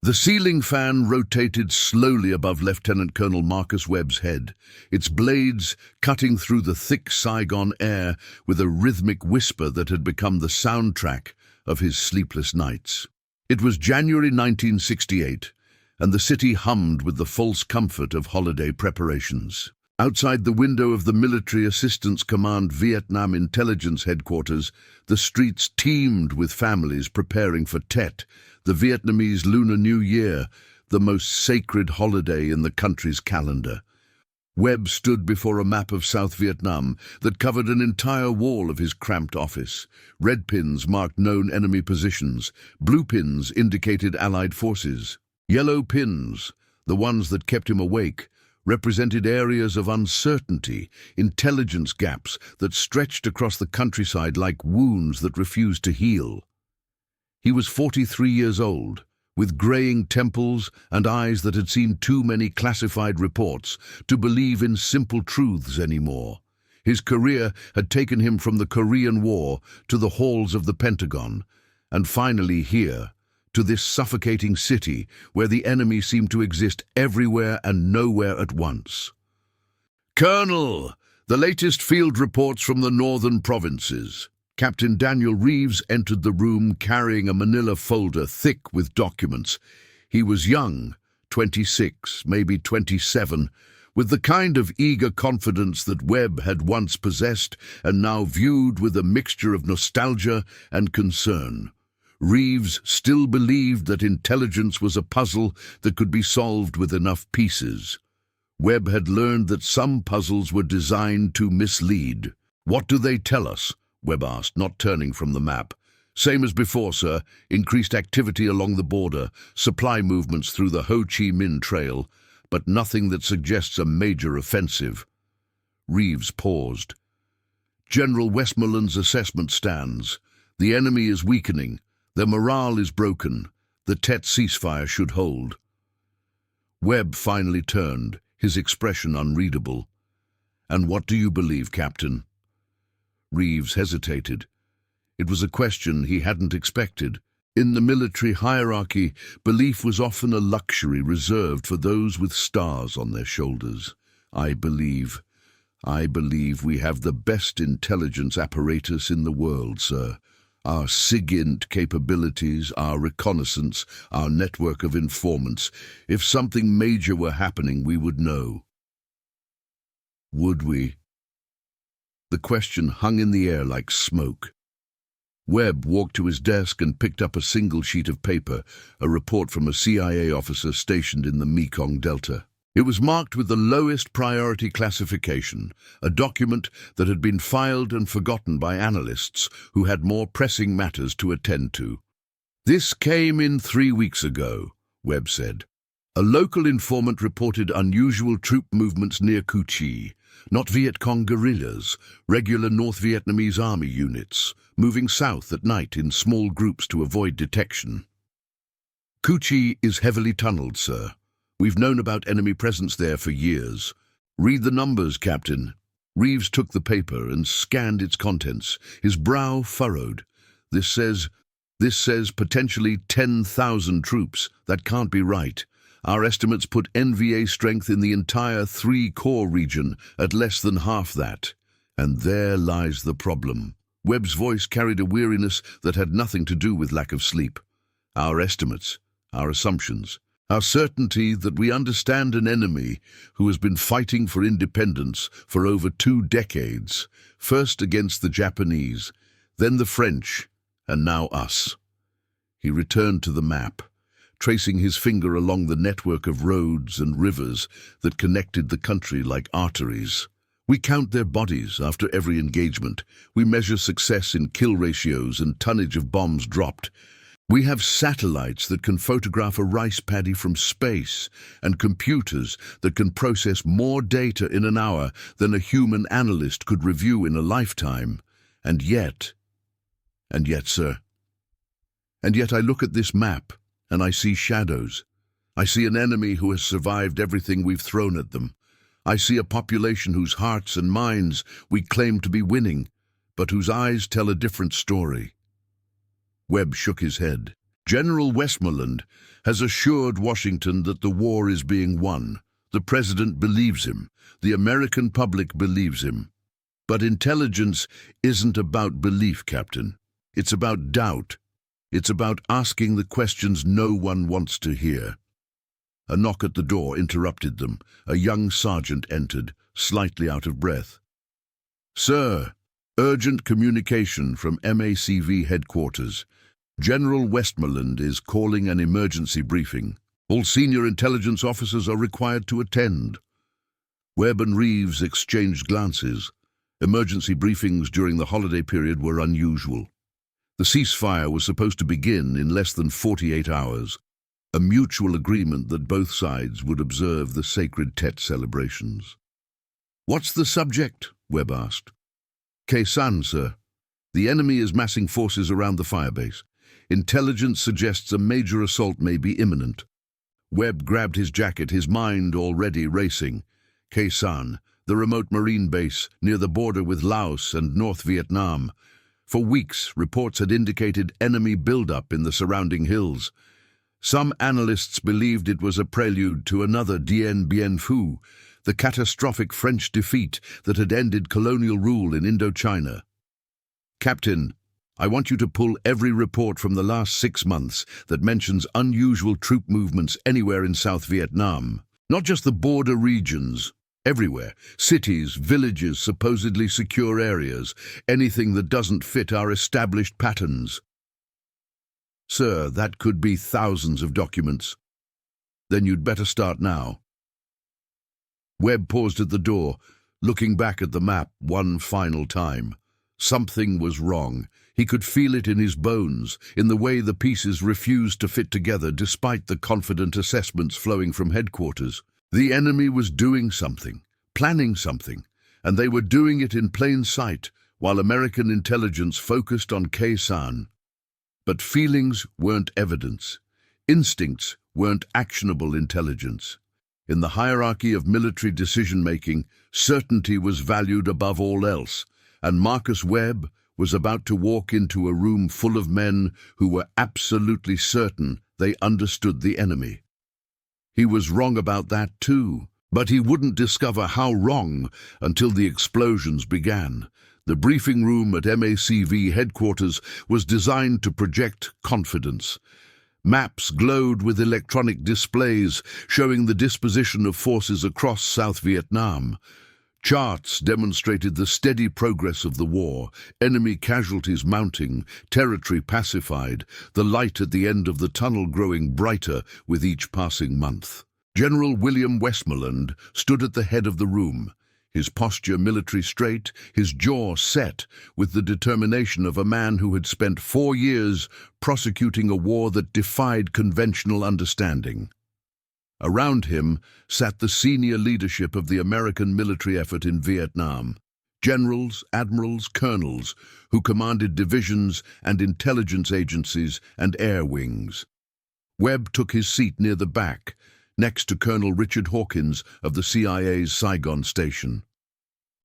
The ceiling fan rotated slowly above Lieutenant Colonel Marcus Webb's head, its blades cutting through the thick Saigon air with a rhythmic whisper that had become the soundtrack of his sleepless nights. It was January 1968, and the city hummed with the false comfort of holiday preparations. Outside the window of the Military Assistance Command Vietnam Intelligence Headquarters, the streets teemed with families preparing for Tet, the Vietnamese Lunar New Year, the most sacred holiday in the country's calendar. Webb stood before a map of South Vietnam that covered an entire wall of his cramped office. Red pins marked known enemy positions. Blue pins indicated Allied forces. Yellow pins, the ones that kept him awake, represented areas of uncertainty, intelligence gaps that stretched across the countryside like wounds that refused to heal. He was 43 years old, with graying temples and eyes that had seen too many classified reports to believe in simple truths anymore. His career had taken him from the Korean War to the halls of the Pentagon, and finally here, to this suffocating city where the enemy seemed to exist everywhere and nowhere at once. "Colonel, the latest field reports from the northern provinces." Captain Daniel Reeves entered the room carrying a manila folder thick with documents. He was young, 26, maybe 27, with the kind of eager confidence that Webb had once possessed and now viewed with a mixture of nostalgia and concern. Reeves still believed that intelligence was a puzzle that could be solved with enough pieces. Webb had learned that some puzzles were designed to mislead. "What do they tell us?" Webb asked, not turning from the map. "Same as before, sir. Increased activity along the border, supply movements through the Ho Chi Minh Trail, but nothing that suggests a major offensive." Reeves paused. "General Westmoreland's assessment stands. The enemy is weakening. Their morale is broken. The Tet ceasefire should hold." Webb finally turned, his expression unreadable. "And what do you believe, Captain?" Reeves hesitated. It was a question he hadn't expected. In the military hierarchy, belief was often a luxury reserved for those with stars on their shoulders. I believe we have the best intelligence apparatus in the world, sir. Our SIGINT capabilities, our reconnaissance, our network of informants. If something major were happening, we would know." Would we? The question hung in the air like smoke. Webb walked to his desk and picked up a single sheet of paper, a report from a CIA officer stationed in the Mekong Delta. It was marked with the lowest priority classification, a document that had been filed and forgotten by analysts who had more pressing matters to attend to. "This came in 3 weeks ago," Webb said. "A local informant reported unusual troop movements near Cu Chi. Not Viet Cong guerrillas, regular North Vietnamese army units, moving south at night in small groups to avoid detection. Cu Chi is heavily tunneled, sir. We've known about enemy presence there for years. Read the numbers, Captain." Reeves took the paper and scanned its contents, his brow furrowed. This says potentially 10,000 troops. That can't be right. Our estimates put NVA strength in the entire 3-corps region at less than half that. And there lies the problem. Webb's voice carried a weariness that had nothing to do with lack of sleep. Our estimates, our assumptions, our certainty that we understand an enemy who has been fighting for independence for over 2 decades, first against the Japanese, then the French, and now us. He returned to the map, tracing his finger along the network of roads and rivers that connected the country like arteries. We count their bodies after every engagement. We measure success in kill ratios and tonnage of bombs dropped. We have satellites that can photograph a rice paddy from space and computers that can process more data in an hour than a human analyst could review in a lifetime. And yet, sir, I look at this map and I see shadows. I see an enemy who has survived everything we've thrown at them. I see a population whose hearts and minds we claim to be winning, but whose eyes tell a different story. Webb shook his head. General Westmoreland has assured Washington that the war is being won. The president believes him. The American public believes him. But intelligence isn't about belief, Captain. It's about doubt. It's about asking the questions no one wants to hear. A knock at the door interrupted them. A young sergeant entered, slightly out of breath. "Sir, urgent communication from MACV headquarters. General Westmoreland is calling an emergency briefing. All senior intelligence officers are required to attend." Webb and Reeves exchanged glances. Emergency briefings during the holiday period were unusual. The ceasefire was supposed to begin in less than 48 hours, a mutual agreement that both sides would observe the sacred Tet celebrations. "What's the subject?" Webb asked. "Khe Sanh, sir. The enemy is massing forces around the firebase. Intelligence suggests a major assault may be imminent." Webb grabbed his jacket, his mind already racing. Khe Sanh, the remote marine base near the border with Laos and North Vietnam. For weeks, reports had indicated enemy buildup in the surrounding hills. Some analysts believed it was a prelude to another Dien Bien Phu, the catastrophic French defeat that had ended colonial rule in Indochina. "Captain, I want you to pull every report from the last 6 months that mentions unusual troop movements anywhere in South Vietnam. Not just the border regions. Everywhere. Cities, villages, supposedly secure areas. Anything that doesn't fit our established patterns." "Sir, that could be thousands of documents." "Then you'd better start now." Webb paused at the door, looking back at the map one final time. Something was wrong. He could feel it in his bones, in the way the pieces refused to fit together despite the confident assessments flowing from headquarters. The enemy was doing something, planning something, and they were doing it in plain sight while American intelligence focused on Khe Sanh. But feelings weren't evidence. Instincts weren't actionable intelligence. In the hierarchy of military decision-making, certainty was valued above all else, and Marcus Webb was about to walk into a room full of men who were absolutely certain they understood the enemy. He was wrong about that too, but he wouldn't discover how wrong until the explosions began. The briefing room at MACV headquarters was designed to project confidence. Maps glowed with electronic displays showing the disposition of forces across South Vietnam. Charts demonstrated the steady progress of the war, enemy casualties mounting, territory pacified, the light at the end of the tunnel growing brighter with each passing month. General William Westmoreland stood at the head of the room, his posture military straight, his jaw set, with the determination of a man who had spent 4 years prosecuting a war that defied conventional understanding. Around him sat the senior leadership of the American military effort in Vietnam, generals, admirals, colonels, who commanded divisions and intelligence agencies and air wings. Webb took his seat near the back, next to Colonel Richard Hawkins of the CIA's Saigon station.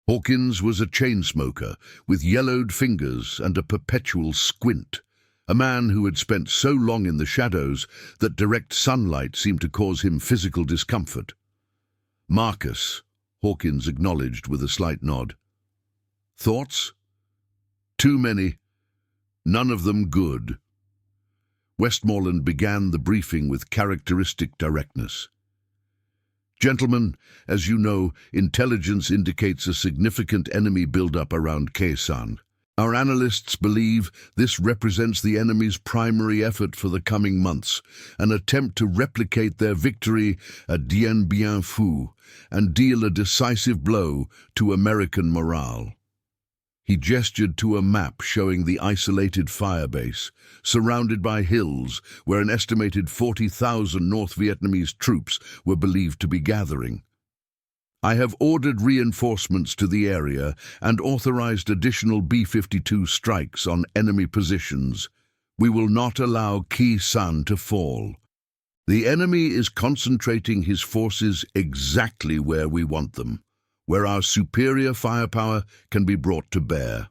Hawkins was a chain smoker with yellowed fingers and a perpetual squint. A man who had spent so long in the shadows that direct sunlight seemed to cause him physical discomfort. "Marcus," Hawkins acknowledged with a slight nod. "Thoughts?" "Too many. None of them good." Westmoreland began the briefing with characteristic directness. "Gentlemen, as you know, intelligence indicates a significant enemy buildup around Khe Sanh. Our analysts believe this represents the enemy's primary effort for the coming months, an attempt to replicate their victory at Dien Bien Phu and deal a decisive blow to American morale." He gestured to a map showing the isolated firebase, surrounded by hills where an estimated 40,000 North Vietnamese troops were believed to be gathering. "I have ordered reinforcements to the area and authorized additional B-52 strikes on enemy positions. We will not allow Khe Sanh to fall. The enemy is concentrating his forces exactly where we want them, where our superior firepower can be brought to bear."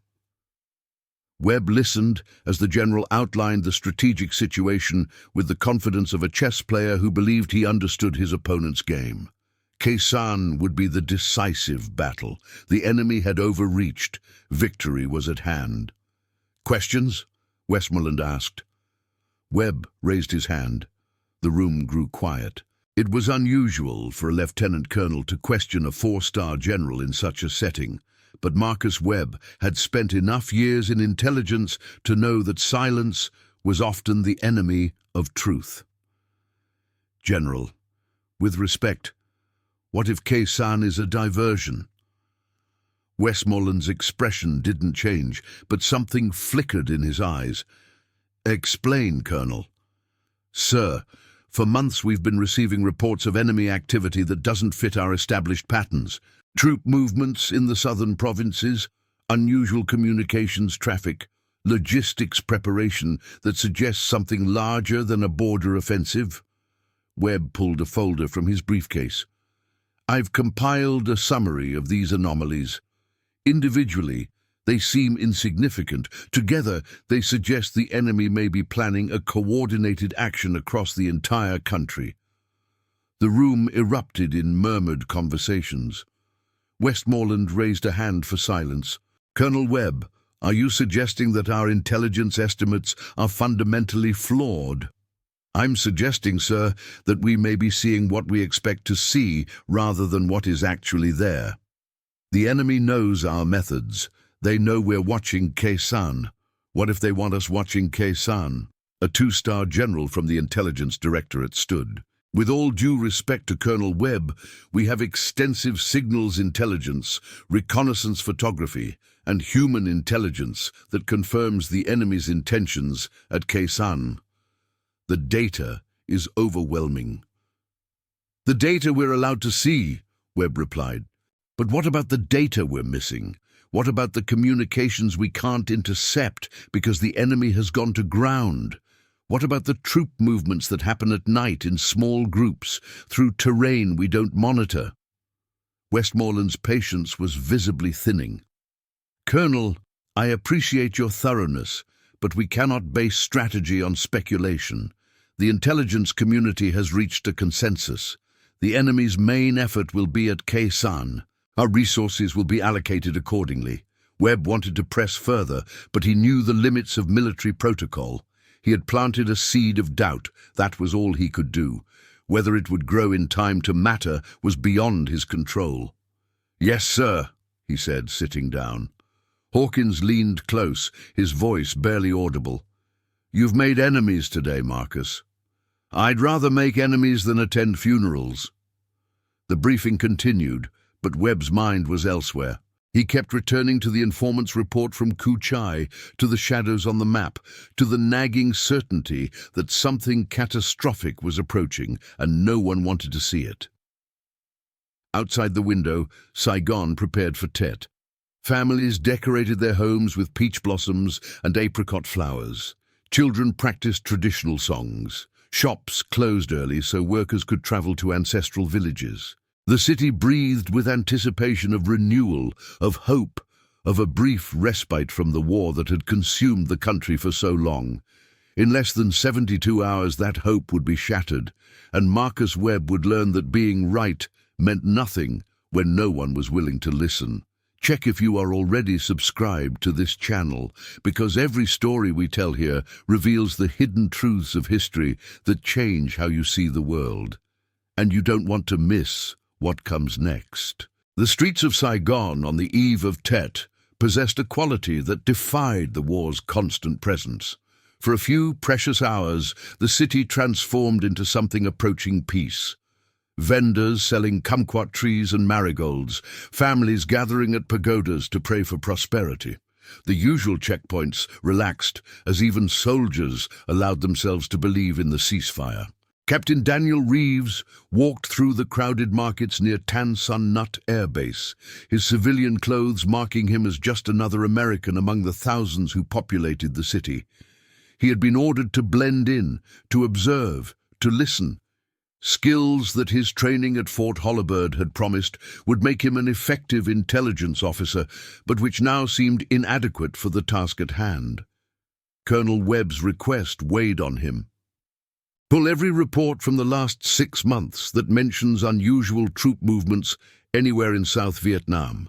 Webb listened as the general outlined the strategic situation with the confidence of a chess player who believed he understood his opponent's game. Khe Sanh would be the decisive battle. The enemy had overreached. Victory was at hand. "Questions?" Westmoreland asked. Webb raised his hand. The room grew quiet. It was unusual for a lieutenant colonel to question a four-star general in such a setting, but Marcus Webb had spent enough years in intelligence to know that silence was often the enemy of truth. "General, with respect, what if Khe Sanh is a diversion?" Westmoreland's expression didn't change, but something flickered in his eyes. "Explain, Colonel." "Sir, for months we've been receiving reports of enemy activity that doesn't fit our established patterns. Troop movements in the southern provinces, unusual communications traffic, logistics preparation that suggests something larger than a border offensive." Webb pulled a folder from his briefcase. "I've compiled a summary of these anomalies. Individually, they seem insignificant. Together, they suggest the enemy may be planning a coordinated action across the entire country." The room erupted in murmured conversations. Westmoreland raised a hand for silence. "Colonel Webb, are you suggesting that our intelligence estimates are fundamentally flawed?" "I'm suggesting, sir, that we may be seeing what we expect to see rather than what is actually there. The enemy knows our methods. They know we're watching Khe Sanh. What if they want us watching Khe Sanh?" A two-star general from the Intelligence Directorate stood. "With all due respect to Colonel Webb, we have extensive signals intelligence, reconnaissance photography, and human intelligence that confirms the enemy's intentions at Khe Sanh. The data is overwhelming." "The data we're allowed to see," Webb replied. "But what about the data we're missing? What about the communications we can't intercept because the enemy has gone to ground? What about the troop movements that happen at night in small groups through terrain we don't monitor?" Westmoreland's patience was visibly thinning. "Colonel, I appreciate your thoroughness, but we cannot base strategy on speculation. The intelligence community has reached a consensus. The enemy's main effort will be at Khe Sanh. Our resources will be allocated accordingly." Webb wanted to press further, but he knew the limits of military protocol. He had planted a seed of doubt. That was all he could do. Whether it would grow in time to matter was beyond his control. "Yes, sir," he said, sitting down. Hawkins leaned close, his voice barely audible. "You've made enemies today, Marcus." "I'd rather make enemies than attend funerals." The briefing continued, but Webb's mind was elsewhere. He kept returning to the informant's report from Ku Chai, to the shadows on the map, to the nagging certainty that something catastrophic was approaching, and no one wanted to see it. Outside the window, Saigon prepared for Tet. Families decorated their homes with peach blossoms and apricot flowers. Children practiced traditional songs. Shops closed early so workers could travel to ancestral villages. The city breathed with anticipation of renewal, of hope, of a brief respite from the war that had consumed the country for so long. In less than 72 hours that hope would be shattered, and Marcus Webb would learn that being right meant nothing when no one was willing to listen. Check if you are already subscribed to this channel, because every story we tell here reveals the hidden truths of history that change how you see the world. And you don't want to miss what comes next. The streets of Saigon on the eve of Tet possessed a quality that defied the war's constant presence. For a few precious hours, the city transformed into something approaching peace. Vendors selling kumquat trees and marigolds, families gathering at pagodas to pray for prosperity. The usual checkpoints relaxed as even soldiers allowed themselves to believe in the ceasefire. Captain Daniel Reeves walked through the crowded markets near Tan Son Nhut Air Base, his civilian clothes marking him as just another American among the thousands who populated the city. He had been ordered to blend in, to observe, to listen. Skills that his training at Fort Holabird had promised would make him an effective intelligence officer, but which now seemed inadequate for the task at hand. Colonel Webb's request weighed on him. Pull every report from the last 6 months that mentions unusual troop movements anywhere in South Vietnam.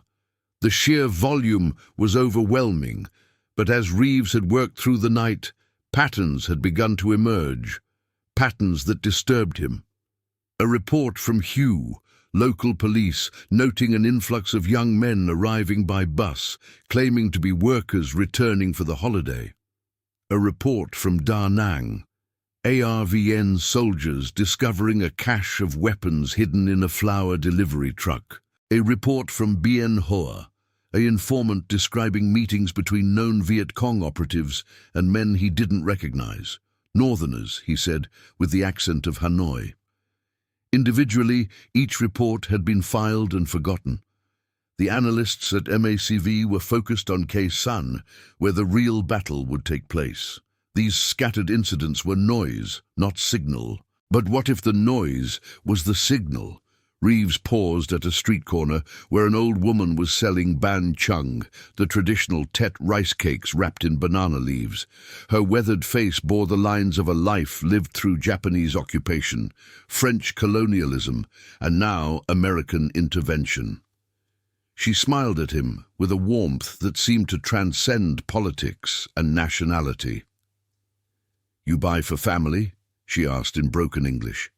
The sheer volume was overwhelming, but as Reeves had worked through the night, patterns had begun to emerge, patterns that disturbed him. A report from Hugh, local police, noting an influx of young men arriving by bus, claiming to be workers returning for the holiday. A report from Da Nang, ARVN soldiers discovering a cache of weapons hidden in a flour delivery truck. A report from Bien Hoa, an informant describing meetings between known Viet Cong operatives and men he didn't recognize. Northerners, he said, with the accent of Hanoi. Individually, each report had been filed and forgotten. The analysts at MACV were focused on Khe Sanh, where the real battle would take place. These scattered incidents were noise, not signal. But what if the noise was the signal? Reeves paused at a street corner where an old woman was selling ban chung, the traditional Tet rice cakes wrapped in banana leaves. Her weathered face bore the lines of a life lived through Japanese occupation, French colonialism, and now American intervention. She smiled at him with a warmth that seemed to transcend politics and nationality. "You buy for family?" she asked in broken English.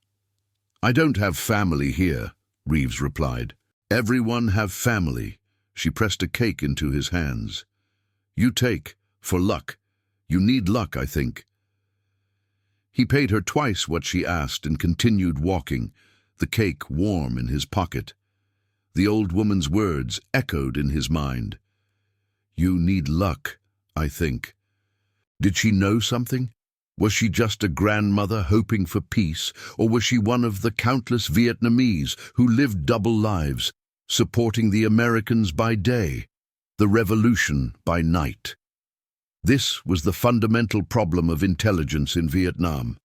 "I don't have family here," Reeves replied. "Everyone have family." She pressed a cake into his hands. "You take, for luck. You need luck, I think." He paid her twice what she asked and continued walking, the cake warm in his pocket. The old woman's words echoed in his mind. "You need luck, I think." Did she know something? Was she just a grandmother hoping for peace, or was she one of the countless Vietnamese who lived double lives, supporting the Americans by day, the revolution by night? This was the fundamental problem of intelligence in Vietnam.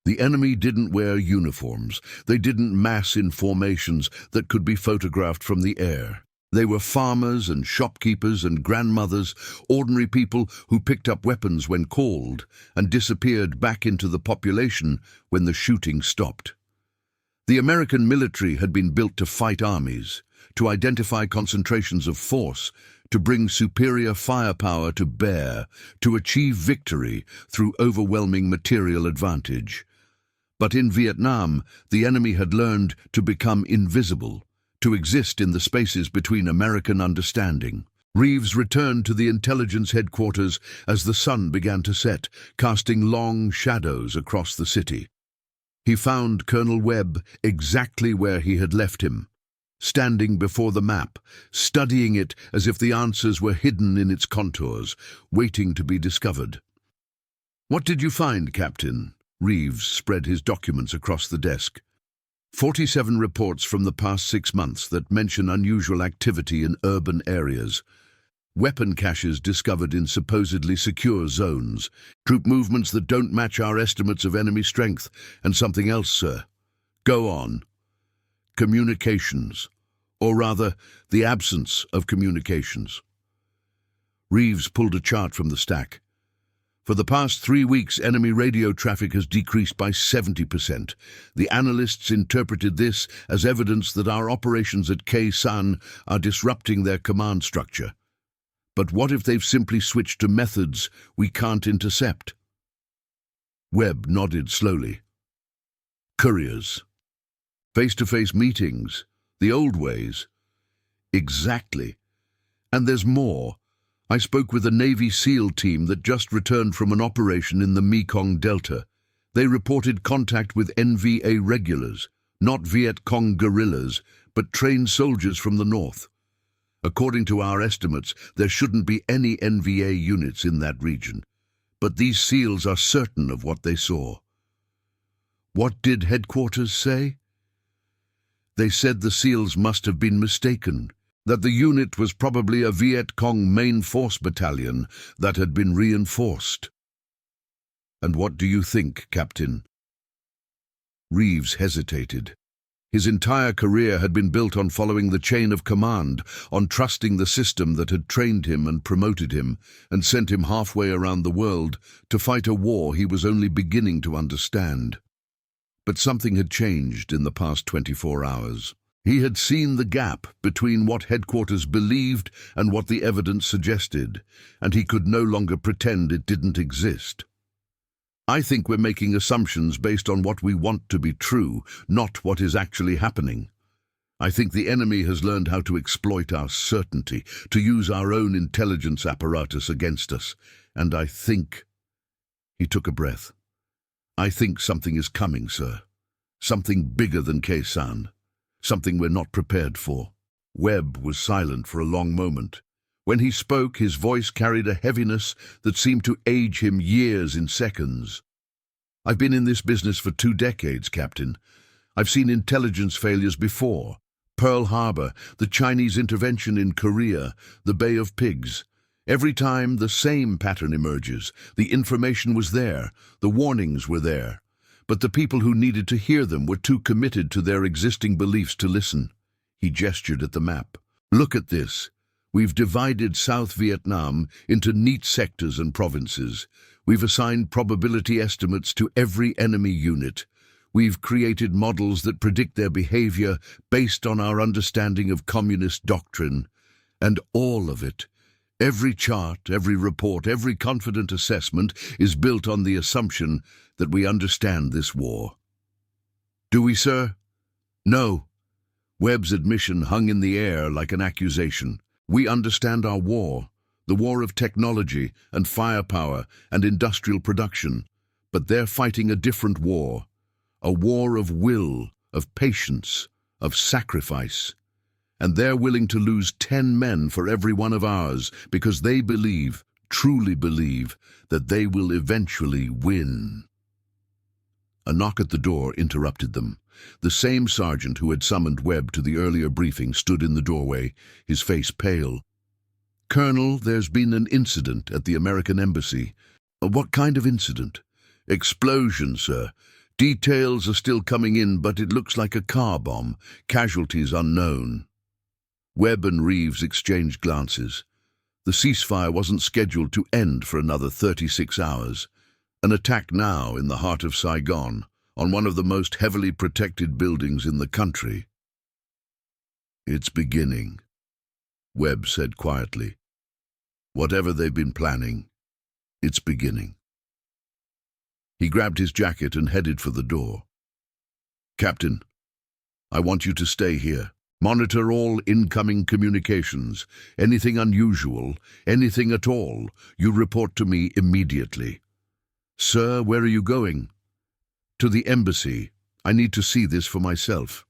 The enemy didn't wear uniforms. They didn't mass in formations that could be photographed from the air. They were farmers and shopkeepers and grandmothers, ordinary people who picked up weapons when called and disappeared back into the population when the shooting stopped. The American military had been built to fight armies, to identify concentrations of force, to bring superior firepower to bear, to achieve victory through overwhelming material advantage. But in Vietnam, the enemy had learned to become invisible, to exist in the spaces between American understanding. Reeves returned to the intelligence headquarters as the sun began to set, casting long shadows across the city. He found Colonel Webb exactly where he had left him, standing before the map, studying it as if the answers were hidden in its contours, waiting to be discovered. "What did you find, Captain?" Reeves spread his documents across the desk. 47 reports from the past 6 months that mention unusual activity in urban areas. Weapon caches discovered in supposedly secure zones. Troop movements that don't match our estimates of enemy strength. And something else, sir. Go on. Communications. Or rather, the absence of communications. Reeves pulled a chart from the stack. For the past 3 weeks, enemy radio traffic has decreased by 70%. The analysts interpreted this as evidence that our operations at Khe Sanh are disrupting their command structure. But what if they've simply switched to methods we can't intercept? Webb nodded slowly. Couriers. Face-to-face meetings. The old ways. Exactly. And there's more. I spoke with a Navy SEAL team that just returned from an operation in the Mekong Delta. They reported contact with NVA regulars, not Viet Cong guerrillas, but trained soldiers from the north. According to our estimates, there shouldn't be any NVA units in that region, but these SEALs are certain of what they saw. What did headquarters say? They said the SEALs must have been mistaken, that the unit was probably a Viet Cong main force battalion that had been reinforced. And what do you think, Captain? Reeves hesitated. His entire career had been built on following the chain of command, on trusting the system that had trained him and promoted him, and sent him halfway around the world to fight a war he was only beginning to understand. But something had changed in the past 24 hours. He had seen the gap between what headquarters believed and what the evidence suggested, and he could no longer pretend it didn't exist. I think we're making assumptions based on what we want to be true, not what is actually happening. I think the enemy has learned how to exploit our certainty, to use our own intelligence apparatus against us, and I think—" He took a breath. "I think something is coming, sir. Something bigger than Khe-Sanh. Something we're not prepared for." Webb was silent for a long moment. When he spoke, his voice carried a heaviness that seemed to age him years in seconds. "I've been in this business for 2 decades, Captain. I've seen intelligence failures before. Pearl Harbor, the Chinese intervention in Korea, the Bay of Pigs. Every time the same pattern emerges. The information was there, the warnings were there. But the people who needed to hear them were too committed to their existing beliefs to listen." He gestured at the map. "Look at this. We've divided South Vietnam into neat sectors and provinces. We've assigned probability estimates to every enemy unit. We've created models that predict their behavior based on our understanding of communist doctrine. And all of it, every chart, every report, every confident assessment is built on the assumption that we understand this war." "Do we, sir?" "No." Webb's admission hung in the air like an accusation. "We understand our war, the war of technology and firepower and industrial production, but they're fighting a different war, a war of will, of patience, of sacrifice. And they're willing to lose 10 men for every one of ours because they believe, truly believe, that they will eventually win." A knock at the door interrupted them. The same sergeant who had summoned Webb to the earlier briefing stood in the doorway, his face pale. "Colonel, there's been an incident at the American Embassy." "What kind of incident?" "Explosion, sir. Details are still coming in, but it looks like a car bomb. Casualties unknown." Webb and Reeves exchanged glances. The ceasefire wasn't scheduled to end for another 36 hours. An attack now in the heart of Saigon, on one of the most heavily protected buildings in the country. "It's beginning," Webb said quietly. "Whatever they've been planning, it's beginning." He grabbed his jacket and headed for the door. "Captain, I want you to stay here. Monitor all incoming communications. Anything unusual, anything at all, you report to me immediately." "Sir, where are you going?" "To the embassy. I need to see this for myself."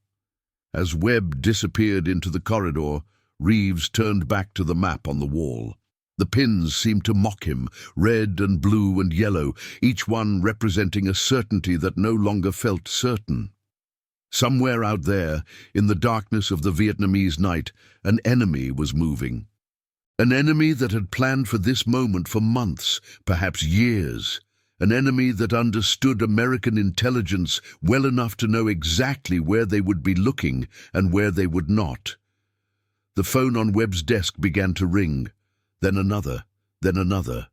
As Webb disappeared into the corridor, Reeves turned back to the map on the wall. The pins seemed to mock him, red and blue and yellow, each one representing a certainty that no longer felt certain. Somewhere out there, in the darkness of the Vietnamese night, an enemy was moving. An enemy that had planned for this moment for months, perhaps years. An enemy that understood American intelligence well enough to know exactly where they would be looking and where they would not. The phone on Webb's desk began to ring, then another, then another.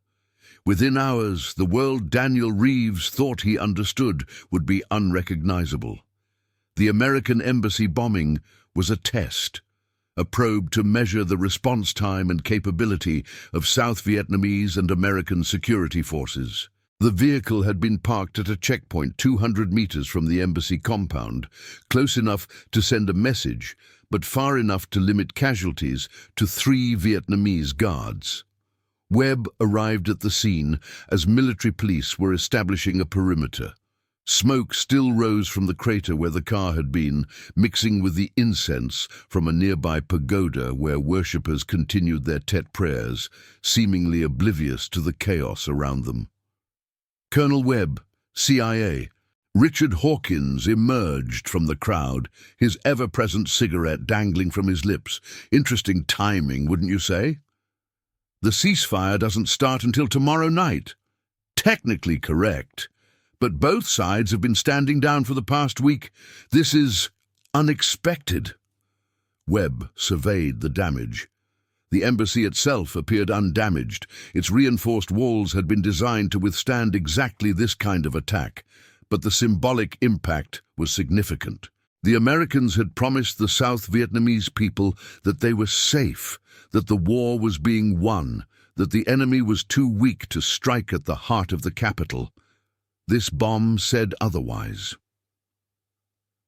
Within hours, the world Daniel Reeves thought he understood would be unrecognizable. The American embassy bombing was a test, a probe to measure the response time and capability of South Vietnamese and American security forces. The vehicle had been parked at a checkpoint 200 meters from the embassy compound, close enough to send a message, but far enough to limit casualties to 3 Vietnamese guards. Webb arrived at the scene as military police were establishing a perimeter. Smoke still rose from the crater where the car had been, mixing with the incense from a nearby pagoda where worshippers continued their Tet prayers, seemingly oblivious to the chaos around them. "Colonel Webb, CIA." Richard Hawkins emerged from the crowd, his ever-present cigarette dangling from his lips. "Interesting timing, wouldn't you say?" "The ceasefire doesn't start until tomorrow night." "Technically correct, But both sides have been standing down for the past week. This is unexpected. Webb surveyed the damage. The embassy itself appeared undamaged. Its reinforced walls had been designed to withstand exactly this kind of attack, but the symbolic impact was significant. The Americans had promised the South Vietnamese people that they were safe, that the war was being won, that the enemy was too weak to strike at the heart of the capital. This bomb said otherwise.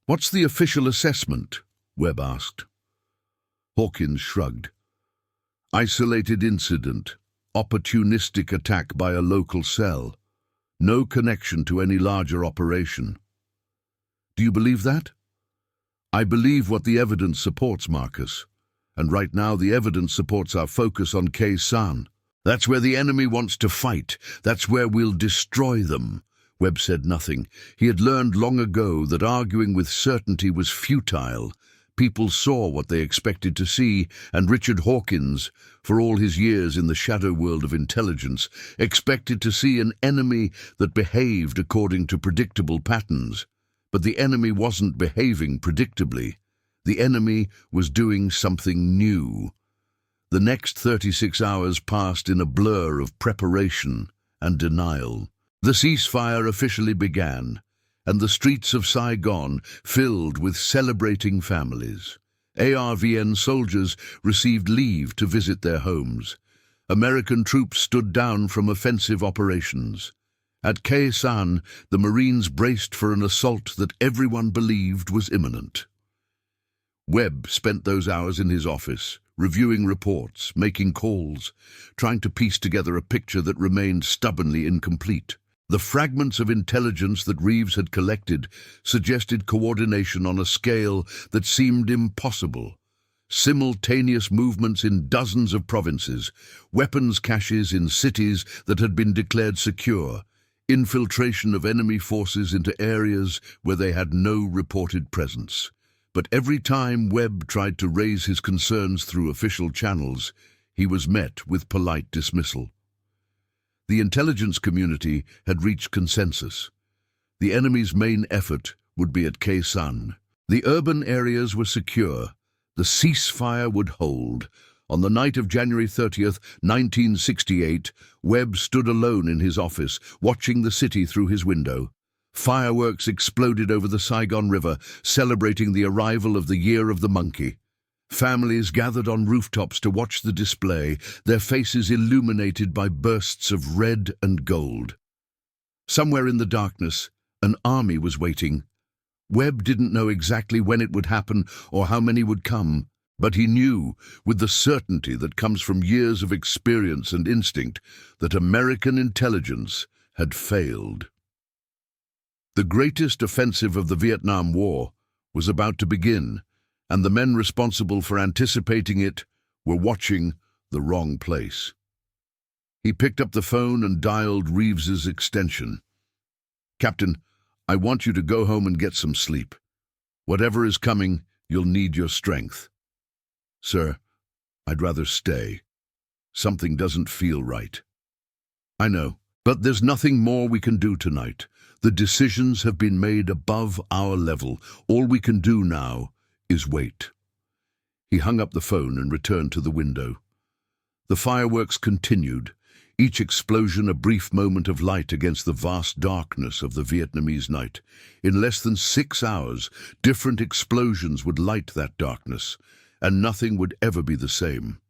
"What's the official assessment?" Webb asked. Hawkins shrugged. "Isolated incident, opportunistic attack by a local cell. No connection to any larger operation." "Do you believe that?" "I believe what the evidence supports, Marcus. And right now the evidence supports our focus on Khe Sanh. That's where the enemy wants to fight. That's where we'll destroy them." Webb said nothing. He had learned long ago that arguing with certainty was futile. People saw what they expected to see, and Richard Hawkins, for all his years in the shadow world of intelligence, expected to see an enemy that behaved according to predictable patterns. But the enemy wasn't behaving predictably. The enemy was doing something new. The next 36 hours passed in a blur of preparation and denial. The ceasefire officially began, and the streets of Saigon filled with celebrating families. ARVN soldiers received leave to visit their homes. American troops stood down from offensive operations. At Khe Sanh, the Marines braced for an assault that everyone believed was imminent. Webb spent those hours in his office, reviewing reports, making calls, trying to piece together a picture that remained stubbornly incomplete. The fragments of intelligence that Reeves had collected suggested coordination on a scale that seemed impossible. Simultaneous movements in dozens of provinces, weapons caches in cities that had been declared secure, infiltration of enemy forces into areas where they had no reported presence. But every time Webb tried to raise his concerns through official channels, he was met with polite dismissal. The intelligence community had reached consensus. The enemy's main effort would be at Khe Sanh. The urban areas were secure. The ceasefire would hold. On the night of January 30th, 1968, Webb stood alone in his office, watching the city through his window. Fireworks exploded over the Saigon River, celebrating the arrival of the Year of the Monkey. Families gathered on rooftops to watch the display, their faces illuminated by bursts of red and gold. Somewhere in the darkness, an army was waiting. Webb didn't know exactly when it would happen or how many would come, but he knew, with the certainty that comes from years of experience and instinct, that American intelligence had failed. The greatest offensive of the Vietnam War was about to begin, and the men responsible for anticipating it were watching the wrong place. He picked up the phone and dialed Reeves's extension. "Captain, I want you to go home and get some sleep. Whatever is coming, you'll need your strength." "Sir, I'd rather stay. Something doesn't feel right." "I know, but there's nothing more we can do tonight. The decisions have been made above our level. All we can do now is wait." He hung up the phone and returned to the window. The fireworks continued, each explosion a brief moment of light against the vast darkness of the Vietnamese night. In less than 6 hours, different explosions would light that darkness, and nothing would ever be the same.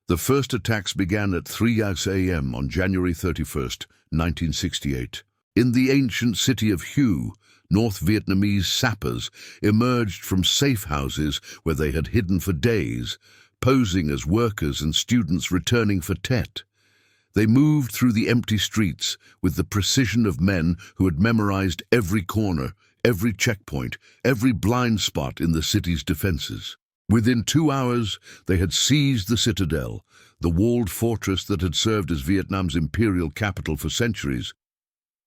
The first attacks began at 3 a.m. on January 31st, 1968. In the ancient city of Hue, North Vietnamese sappers emerged from safe houses where they had hidden for days, posing as workers and students returning for Tet. They moved through the empty streets with the precision of men who had memorized every corner, every checkpoint, every blind spot in the city's defenses. Within 2 hours, they had seized the citadel, the walled fortress that had served as Vietnam's imperial capital for centuries,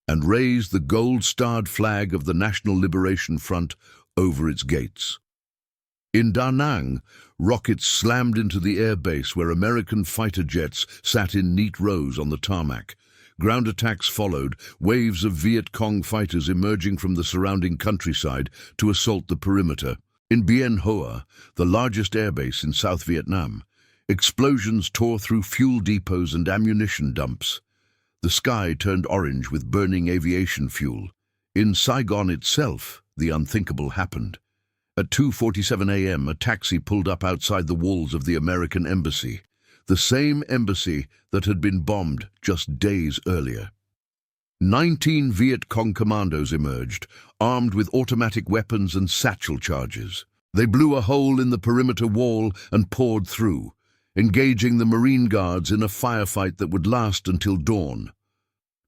and raised the gold-starred flag of the National Liberation Front over its gates. In Da Nang, rockets slammed into the air base where American fighter jets sat in neat rows on the tarmac. Ground attacks followed, waves of Viet Cong fighters emerging from the surrounding countryside to assault the perimeter. In Bien Hoa, the largest airbase in South Vietnam, explosions tore through fuel depots and ammunition dumps. The sky turned orange with burning aviation fuel. In Saigon itself, the unthinkable happened. At 2:47 a.m., a taxi pulled up outside the walls of the American embassy, the same embassy that had been bombed just days earlier. 19 Viet Cong commandos emerged, armed with automatic weapons and satchel charges. They blew a hole in the perimeter wall and poured through, engaging the Marine Guards in a firefight that would last until dawn.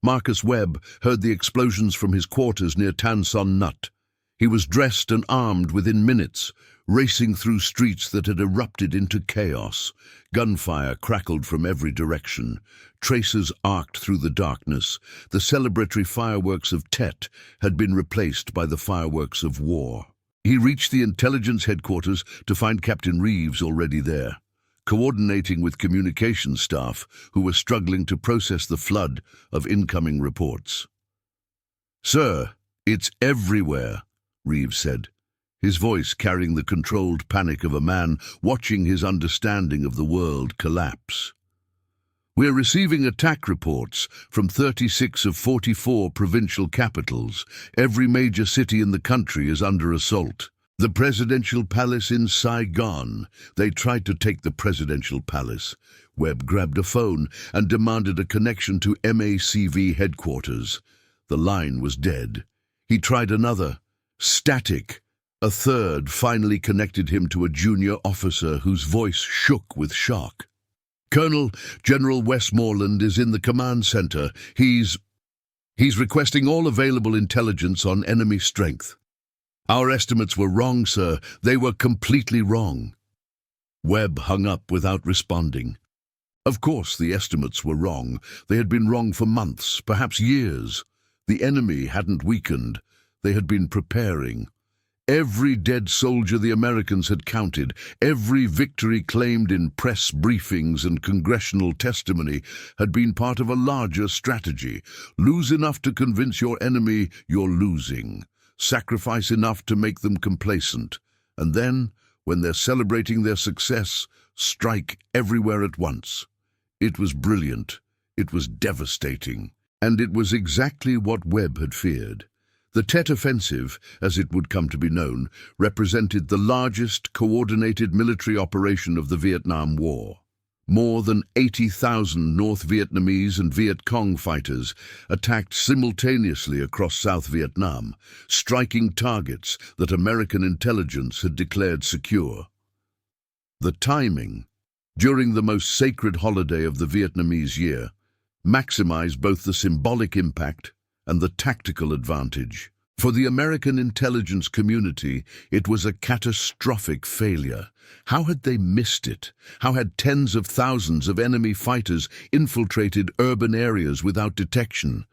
Marcus Webb heard the explosions from his quarters near Tan Son Nut. He was dressed and armed within minutes, racing through streets that had erupted into chaos. Gunfire crackled from every direction. Traces arced through the darkness. The celebratory fireworks of Tet had been replaced by the fireworks of war. He reached the intelligence headquarters to find Captain Reeves already there, coordinating with communications staff who were struggling to process the flood of incoming reports. "Sir, it's everywhere," Reeves said, his voice carrying the controlled panic of a man watching his understanding of the world collapse. "We're receiving attack reports from 36 of 44 provincial capitals. Every major city in the country is under assault. The presidential palace in Saigon. They tried to take the presidential palace." Webb grabbed a phone and demanded a connection to MACV headquarters. The line was dead. He tried another. Static. A third finally connected him to a junior officer whose voice shook with shock. "Colonel, General Westmoreland is in the command center. He's requesting all available intelligence on enemy strength." "Our estimates were wrong, sir. They were completely wrong." Webb hung up without responding. Of course the estimates were wrong. They had been wrong for months, perhaps years. The enemy hadn't weakened. They had been preparing. Every dead soldier the Americans had counted, every victory claimed in press briefings and congressional testimony had been part of a larger strategy. Lose enough to convince your enemy you're losing. Sacrifice enough to make them complacent. And then, when they're celebrating their success, strike everywhere at once. It was brilliant. It was devastating. And it was exactly what Webb had feared. The Tet Offensive, as it would come to be known, represented the largest coordinated military operation of the Vietnam War. More than 80,000 North Vietnamese and Viet Cong fighters attacked simultaneously across South Vietnam, striking targets that American intelligence had declared secure. The timing, during the most sacred holiday of the Vietnamese year, maximized both the symbolic impact and the tactical advantage. For the American intelligence community, it was a catastrophic failure. How had they missed it? How had tens of thousands of enemy fighters infiltrated urban areas without detection?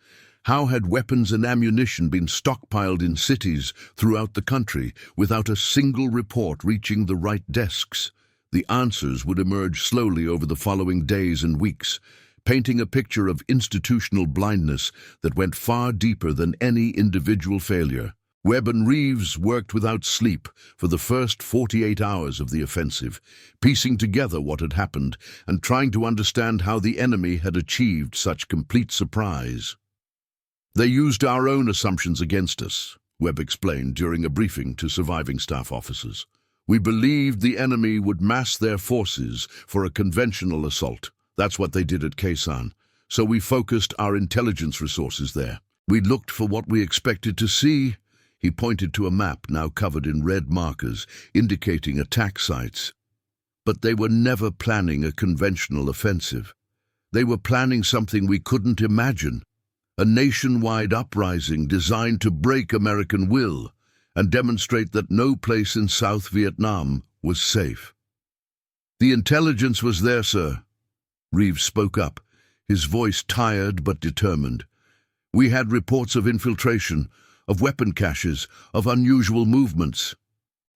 How had weapons and ammunition been stockpiled in cities throughout the country without a single report reaching the right desks? The answers would emerge slowly over the following days and weeks, painting a picture of institutional blindness that went far deeper than any individual failure. Webb and Reeves worked without sleep for the first 48 hours of the offensive, piecing together what had happened and trying to understand how the enemy had achieved such complete surprise. "They used our own assumptions against us," Webb explained during a briefing to surviving staff officers. "We believed the enemy would mass their forces for a conventional assault. That's what they did at Khe Sanh. So we focused our intelligence resources there. We looked for what we expected to see." He pointed to a map now covered in red markers, indicating attack sites. "But they were never planning a conventional offensive. They were planning something we couldn't imagine. A nationwide uprising designed to break American will and demonstrate that no place in South Vietnam was safe." "The intelligence was there, sir." Reeves spoke up, his voice tired but determined. "We had reports of infiltration, of weapon caches, of unusual movements.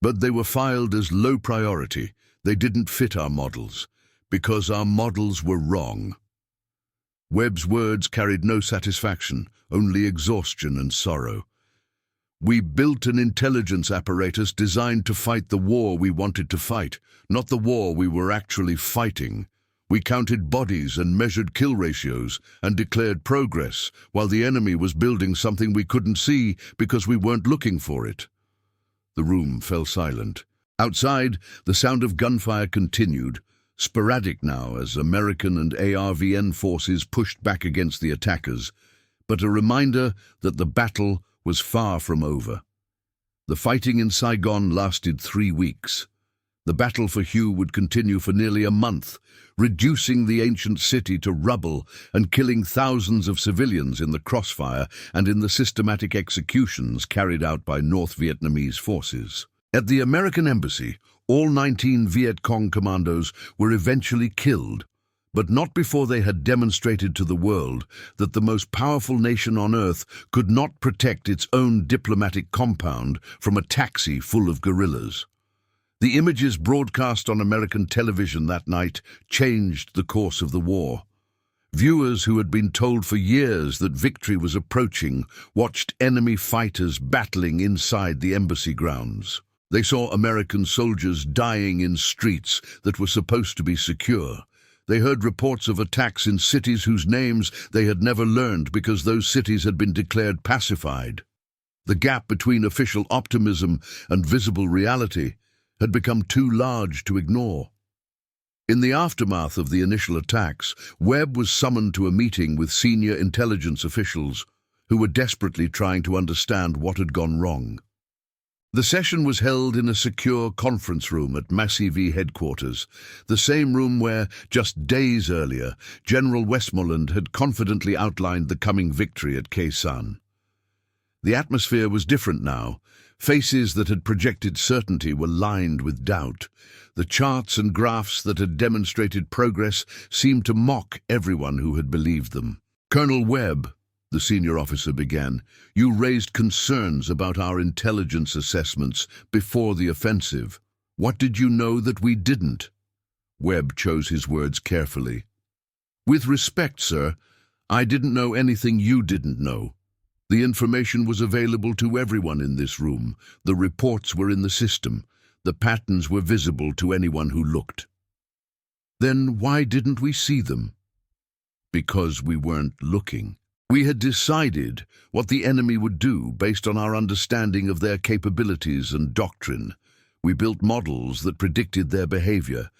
But they were filed as low priority. They didn't fit our models, because our models were wrong." Webb's words carried no satisfaction, only exhaustion and sorrow. We built an intelligence apparatus designed to fight the war we wanted to fight, not the war we were actually fighting. We counted bodies and measured kill ratios and declared progress, while the enemy was building something we couldn't see because we weren't looking for it. The room fell silent. Outside, the sound of gunfire continued, sporadic now as American and ARVN forces pushed back against the attackers, but a reminder that the battle was far from over. The fighting in Saigon lasted 3 weeks. The battle for Hue would continue for nearly a month, reducing the ancient city to rubble and killing thousands of civilians in the crossfire and in the systematic executions carried out by North Vietnamese forces. At the American embassy, all 19 Viet Cong commandos were eventually killed, but not before they had demonstrated to the world that the most powerful nation on earth could not protect its own diplomatic compound from a taxi full of guerrillas. The images broadcast on American television that night changed the course of the war. Viewers who had been told for years that victory was approaching watched enemy fighters battling inside the embassy grounds. They saw American soldiers dying in streets that were supposed to be secure. They heard reports of attacks in cities whose names they had never learned because those cities had been declared pacified. The gap between official optimism and visible reality had become too large to ignore. In the aftermath of the initial attacks, Webb was summoned to a meeting with senior intelligence officials who were desperately trying to understand what had gone wrong. The session was held in a secure conference room at MACV headquarters, the same room where, just days earlier, General Westmoreland had confidently outlined the coming victory at Khe Sanh. The atmosphere was different now. Faces that had projected certainty were lined with doubt. The charts and graphs that had demonstrated progress seemed to mock everyone who had believed them. "Colonel Webb," the senior officer began, "you raised concerns about our intelligence assessments before the offensive. What did you know that we didn't?" Webb chose his words carefully. "With respect, sir, I didn't know anything you didn't know. The information was available to everyone in this room. The reports were in the system. The patterns were visible to anyone who looked." "Then why didn't we see them?" "Because we weren't looking. We had decided what the enemy would do based on our understanding of their capabilities and doctrine. We built models that predicted their behavior,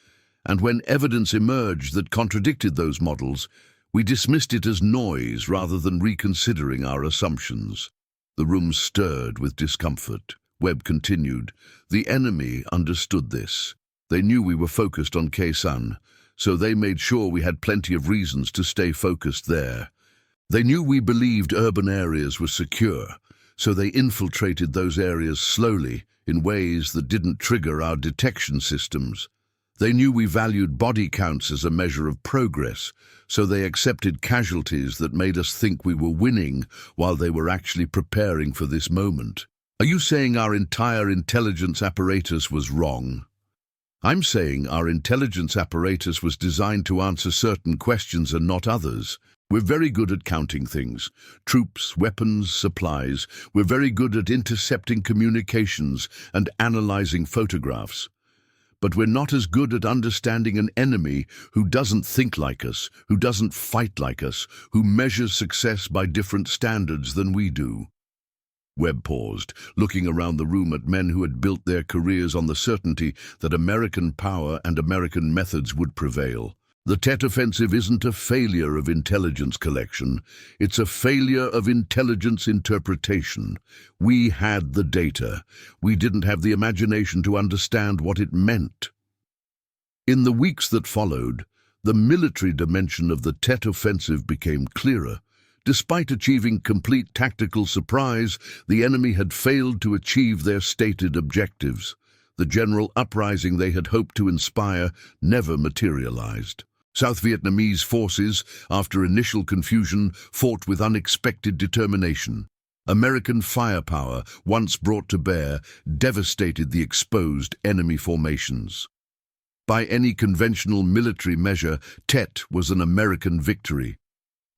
and when evidence emerged that contradicted those models, we dismissed it as noise rather than reconsidering our assumptions." The room stirred with discomfort. Webb continued, "The enemy understood this. They knew we were focused on Khe Sanh, so they made sure we had plenty of reasons to stay focused there. They knew we believed urban areas were secure, so they infiltrated those areas slowly in ways that didn't trigger our detection systems. They knew we valued body counts as a measure of progress, so they accepted casualties that made us think we were winning while they were actually preparing for this moment. Are you saying our entire intelligence apparatus was wrong?" "I'm saying our intelligence apparatus was designed to answer certain questions and not others. We're very good at counting things, troops, weapons, supplies. We're very good at intercepting communications and analyzing photographs. But we're not as good at understanding an enemy who doesn't think like us, who doesn't fight like us, who measures success by different standards than we do." Webb paused, looking around the room at men who had built their careers on the certainty that American power and American methods would prevail. The Tet Offensive isn't a failure of intelligence collection. It's a failure of intelligence interpretation. We had the data. We didn't have the imagination to understand what it meant. In the weeks that followed, the military dimension of the Tet Offensive became clearer. Despite achieving complete tactical surprise, the enemy had failed to achieve their stated objectives. The general uprising they had hoped to inspire never materialized. South Vietnamese forces, after initial confusion, fought with unexpected determination. American firepower, once brought to bear, devastated the exposed enemy formations. By any conventional military measure, Tet was an American victory.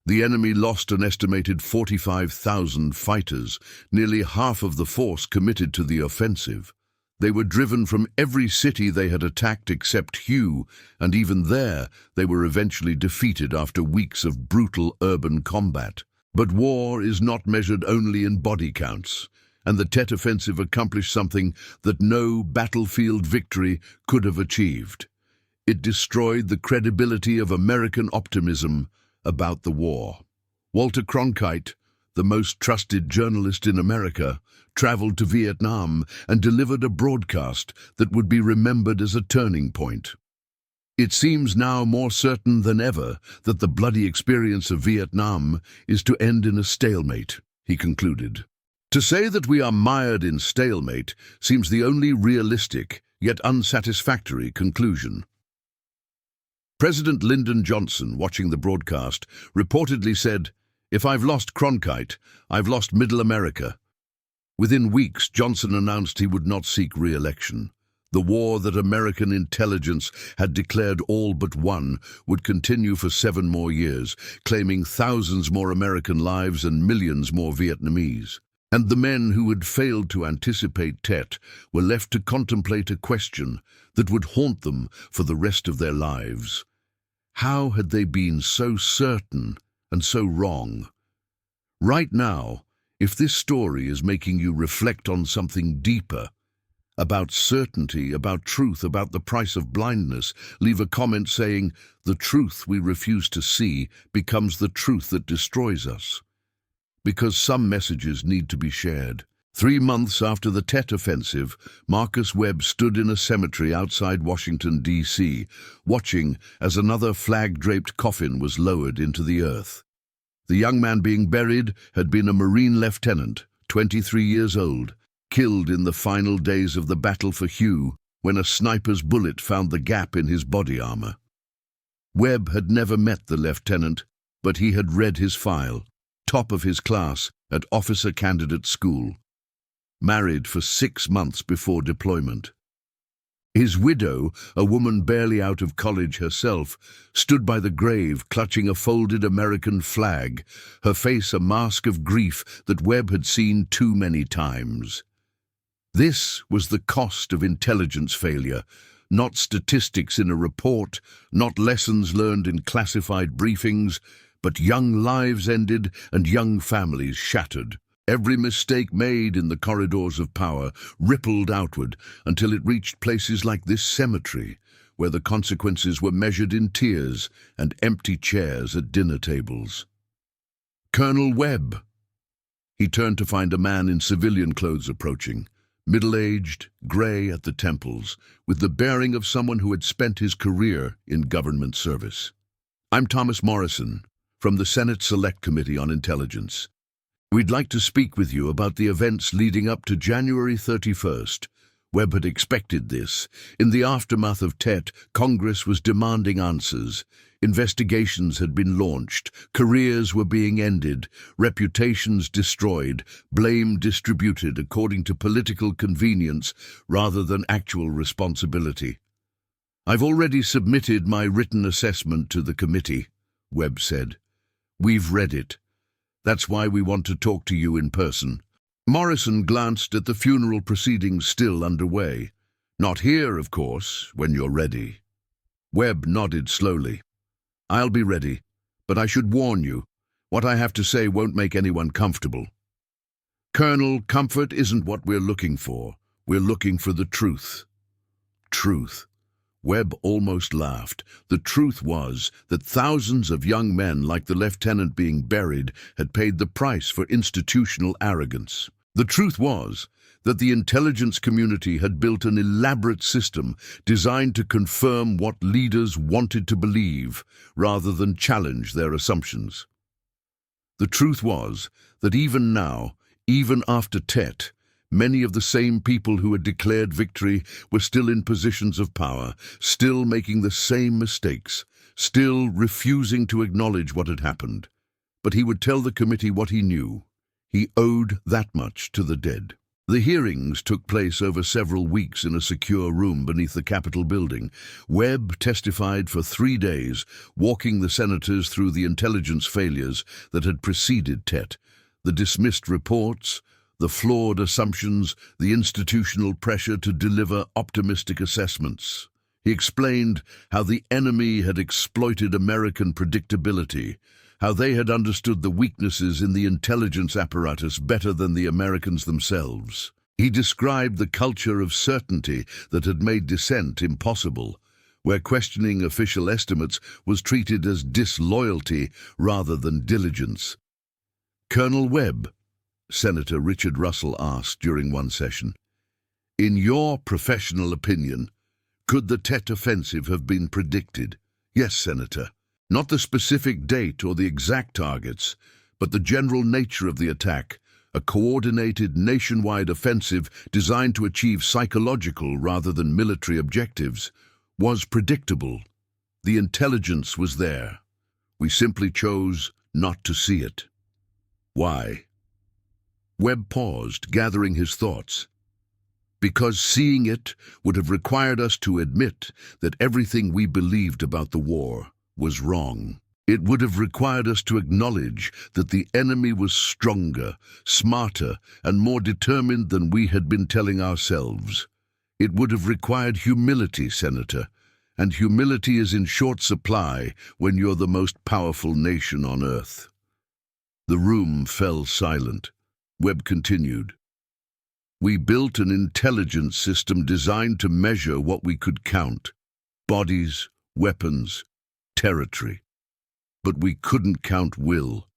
The enemy lost an estimated 45,000 fighters, nearly half of the force committed to the offensive. They were driven from every city they had attacked except Hue, and even there they were eventually defeated after weeks of brutal urban combat. But war is not measured only in body counts, and the Tet Offensive accomplished something that no battlefield victory could have achieved. It destroyed the credibility of American optimism about the war. Walter Cronkite, the most trusted journalist in America, traveled to Vietnam and delivered a broadcast that would be remembered as a turning point. It seems now more certain than ever that the bloody experience of Vietnam is to end in a stalemate, he concluded. To say that we are mired in stalemate seems the only realistic, yet unsatisfactory conclusion. President Lyndon Johnson, watching the broadcast, reportedly said, "If I've lost Cronkite, I've lost Middle America." Within weeks, Johnson announced he would not seek re-election. The war that American intelligence had declared all but won would continue for 7 more years, claiming thousands more American lives and millions more Vietnamese. And the men who had failed to anticipate Tet were left to contemplate a question that would haunt them for the rest of their lives. How had they been so certain and so wrong? Right now, if this story is making you reflect on something deeper, about certainty, about truth, about the price of blindness, leave a comment saying, "The truth we refuse to see becomes the truth that destroys us." Because some messages need to be shared. 3 months after the Tet Offensive, Marcus Webb stood in a cemetery outside Washington, D.C., watching as another flag-draped coffin was lowered into the earth. The young man being buried had been a Marine lieutenant, 23 years old, killed in the final days of the battle for Hue when a sniper's bullet found the gap in his body armor. Webb had never met the lieutenant, but he had read his file, top of his class at officer candidate school. Married for 6 months before deployment. His widow, a woman barely out of college herself, stood by the grave clutching a folded American flag, her face a mask of grief that Webb had seen too many times. This was the cost of intelligence failure, not statistics in a report, not lessons learned in classified briefings, but young lives ended and young families shattered. Every mistake made in the corridors of power rippled outward until it reached places like this cemetery, where the consequences were measured in tears and empty chairs at dinner tables. Colonel Webb. He turned to find a man in civilian clothes approaching, middle-aged, grey at the temples, with the bearing of someone who had spent his career in government service. "I'm Thomas Morrison, from the Senate Select Committee on Intelligence. We'd like to speak with you about the events leading up to January 31st. Webb had expected this. In the aftermath of Tet, Congress was demanding answers. Investigations had been launched, careers were being ended, reputations destroyed, blame distributed according to political convenience rather than actual responsibility. "I've already submitted my written assessment to the committee," Webb said. "We've read it. That's why we want to talk to you in person." Morrison glanced at the funeral proceedings still underway. "Not here, of course, when you're ready." Webb nodded slowly. "I'll be ready, but I should warn you, what I have to say won't make anyone comfortable. Colonel, comfort isn't what we're looking for. We're looking for the truth." Truth. Webb almost laughed. The truth was that thousands of young men like the lieutenant being buried had paid the price for institutional arrogance. The truth was that the intelligence community had built an elaborate system designed to confirm what leaders wanted to believe rather than challenge their assumptions. The truth was that even now, even after Tet, many of the same people who had declared victory were still in positions of power, still making the same mistakes, still refusing to acknowledge what had happened. But he would tell the committee what he knew. He owed that much to the dead. The hearings took place over several weeks in a secure room beneath the Capitol building. Webb testified for 3 days, walking the senators through the intelligence failures that had preceded Tet, the dismissed reports, the flawed assumptions, the institutional pressure to deliver optimistic assessments. He explained how the enemy had exploited American predictability, how they had understood the weaknesses in the intelligence apparatus better than the Americans themselves. He described the culture of certainty that had made dissent impossible, where questioning official estimates was treated as disloyalty rather than diligence. "Colonel Webb," Senator Richard Russell asked during one session, "in your professional opinion, could the Tet offensive have been predicted?" "Yes, Senator. Not the specific date or the exact targets, but the general nature of the attack, a coordinated nationwide offensive designed to achieve psychological rather than military objectives, was predictable. The intelligence was there. We simply chose not to see it." "Why?" Webb paused, gathering his thoughts. "Because seeing it would have required us to admit that everything we believed about the war was wrong. It would have required us to acknowledge that the enemy was stronger, smarter, and more determined than we had been telling ourselves. It would have required humility, Senator, and humility is in short supply when you're the most powerful nation on earth." The room fell silent. Webb continued, "We built an intelligence system designed to measure what we could count: bodies, weapons, territory. But we couldn't count will.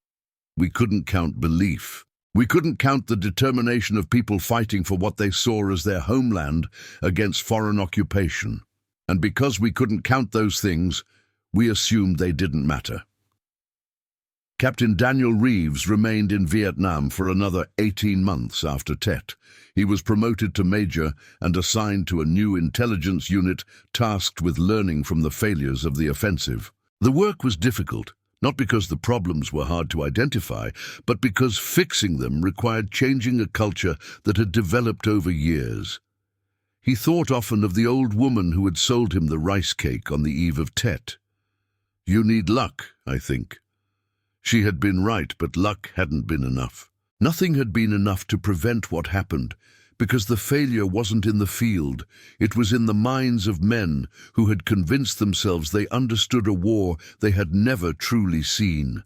We couldn't count belief. We couldn't count the determination of people fighting for what they saw as their homeland against foreign occupation. And because we couldn't count those things, we assumed they didn't matter." Captain Daniel Reeves remained in Vietnam for another 18 months after Tet. He was promoted to major and assigned to a new intelligence unit tasked with learning from the failures of the offensive. The work was difficult, not because the problems were hard to identify, but because fixing them required changing a culture that had developed over years. He thought often of the old woman who had sold him the rice cake on the eve of Tet. "You need luck, I think." She had been right, but luck hadn't been enough. Nothing had been enough to prevent what happened, because the failure wasn't in the field. It was in the minds of men who had convinced themselves they understood a war they had never truly seen.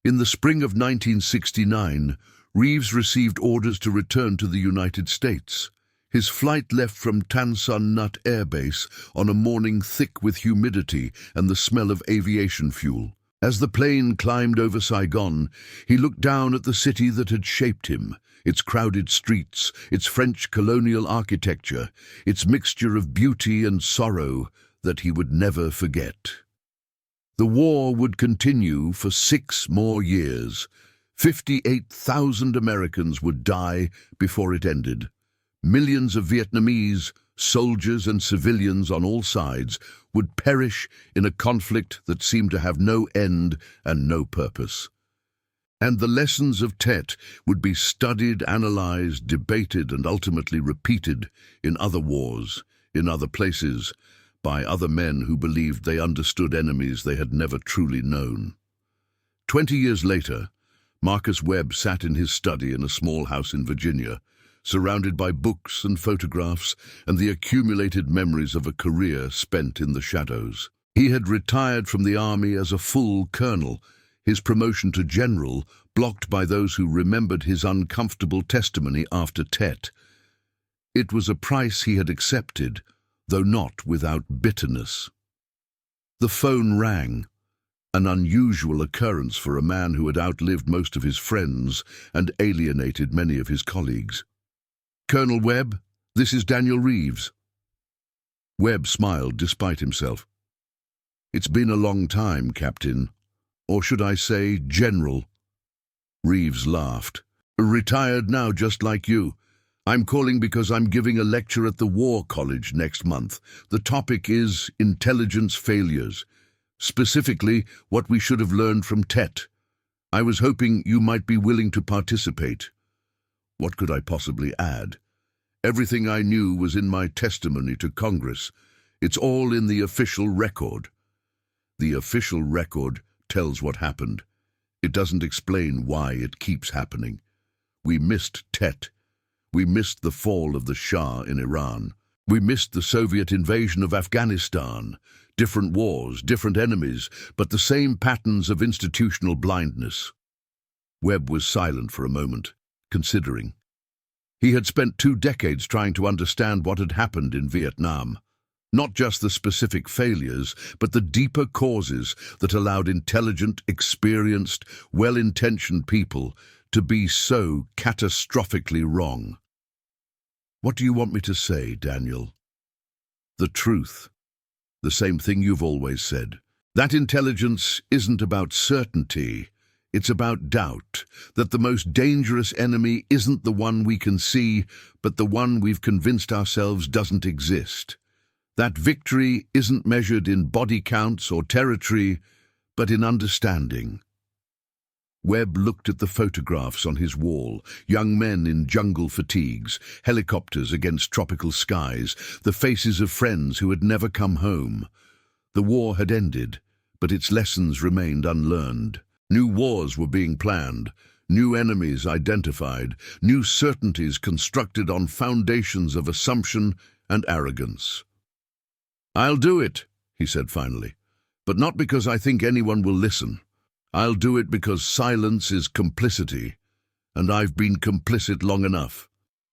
In the spring of 1969, Reeves received orders to return to the United States. His flight left from Tan Son Nhut Air Base on a morning thick with humidity and the smell of aviation fuel. As the plane climbed over Saigon, he looked down at the city that had shaped him, its crowded streets, its French colonial architecture, its mixture of beauty and sorrow that he would never forget. The war would continue for 6 more years. 58,000 Americans would die before it ended. Millions of Vietnamese, soldiers and civilians on all sides, would perish in a conflict that seemed to have no end and no purpose. And the lessons of Tet would be studied, analyzed, debated, and ultimately repeated in other wars, in other places, by other men who believed they understood enemies they had never truly known. 20 years later, Marcus Webb sat in his study in a small house in Virginia, surrounded by books and photographs and the accumulated memories of a career spent in the shadows. He had retired from the army as a full colonel, his promotion to general blocked by those who remembered his uncomfortable testimony after Tet. It was a price he had accepted, though not without bitterness. The phone rang, an unusual occurrence for a man who had outlived most of his friends and alienated many of his colleagues. "Colonel Webb, this is Daniel Reeves." Webb smiled despite himself. "It's been a long time, Captain. Or should I say, General?" Reeves laughed. "Retired now, just like you. I'm calling because I'm giving a lecture at the War College next month. The topic is intelligence failures. Specifically, what we should have learned from Tet. I was hoping you might be willing to participate." What could I possibly add? Everything I knew was in my testimony to Congress. It's all in the official record. The official record tells what happened. It doesn't explain why it keeps happening. We missed Tet. We missed the fall of the Shah in Iran. We missed the Soviet invasion of Afghanistan. Different wars, different enemies, but the same patterns of institutional blindness. Webb was silent for a moment, considering. He had spent 2 decades trying to understand what had happened in Vietnam. Not just the specific failures, but the deeper causes that allowed intelligent, experienced, well-intentioned people to be so catastrophically wrong. What do you want me to say, Daniel? The truth. The same thing you've always said. That intelligence isn't about certainty. It's about doubt, that the most dangerous enemy isn't the one we can see, but the one we've convinced ourselves doesn't exist. That victory isn't measured in body counts or territory, but in understanding. Webb looked at the photographs on his wall, young men in jungle fatigues, helicopters against tropical skies, the faces of friends who had never come home. The war had ended, but its lessons remained unlearned. New wars were being planned, new enemies identified, new certainties constructed on foundations of assumption and arrogance. "I'll do it," he said finally, "but not because I think anyone will listen. I'll do it because silence is complicity, and I've been complicit long enough."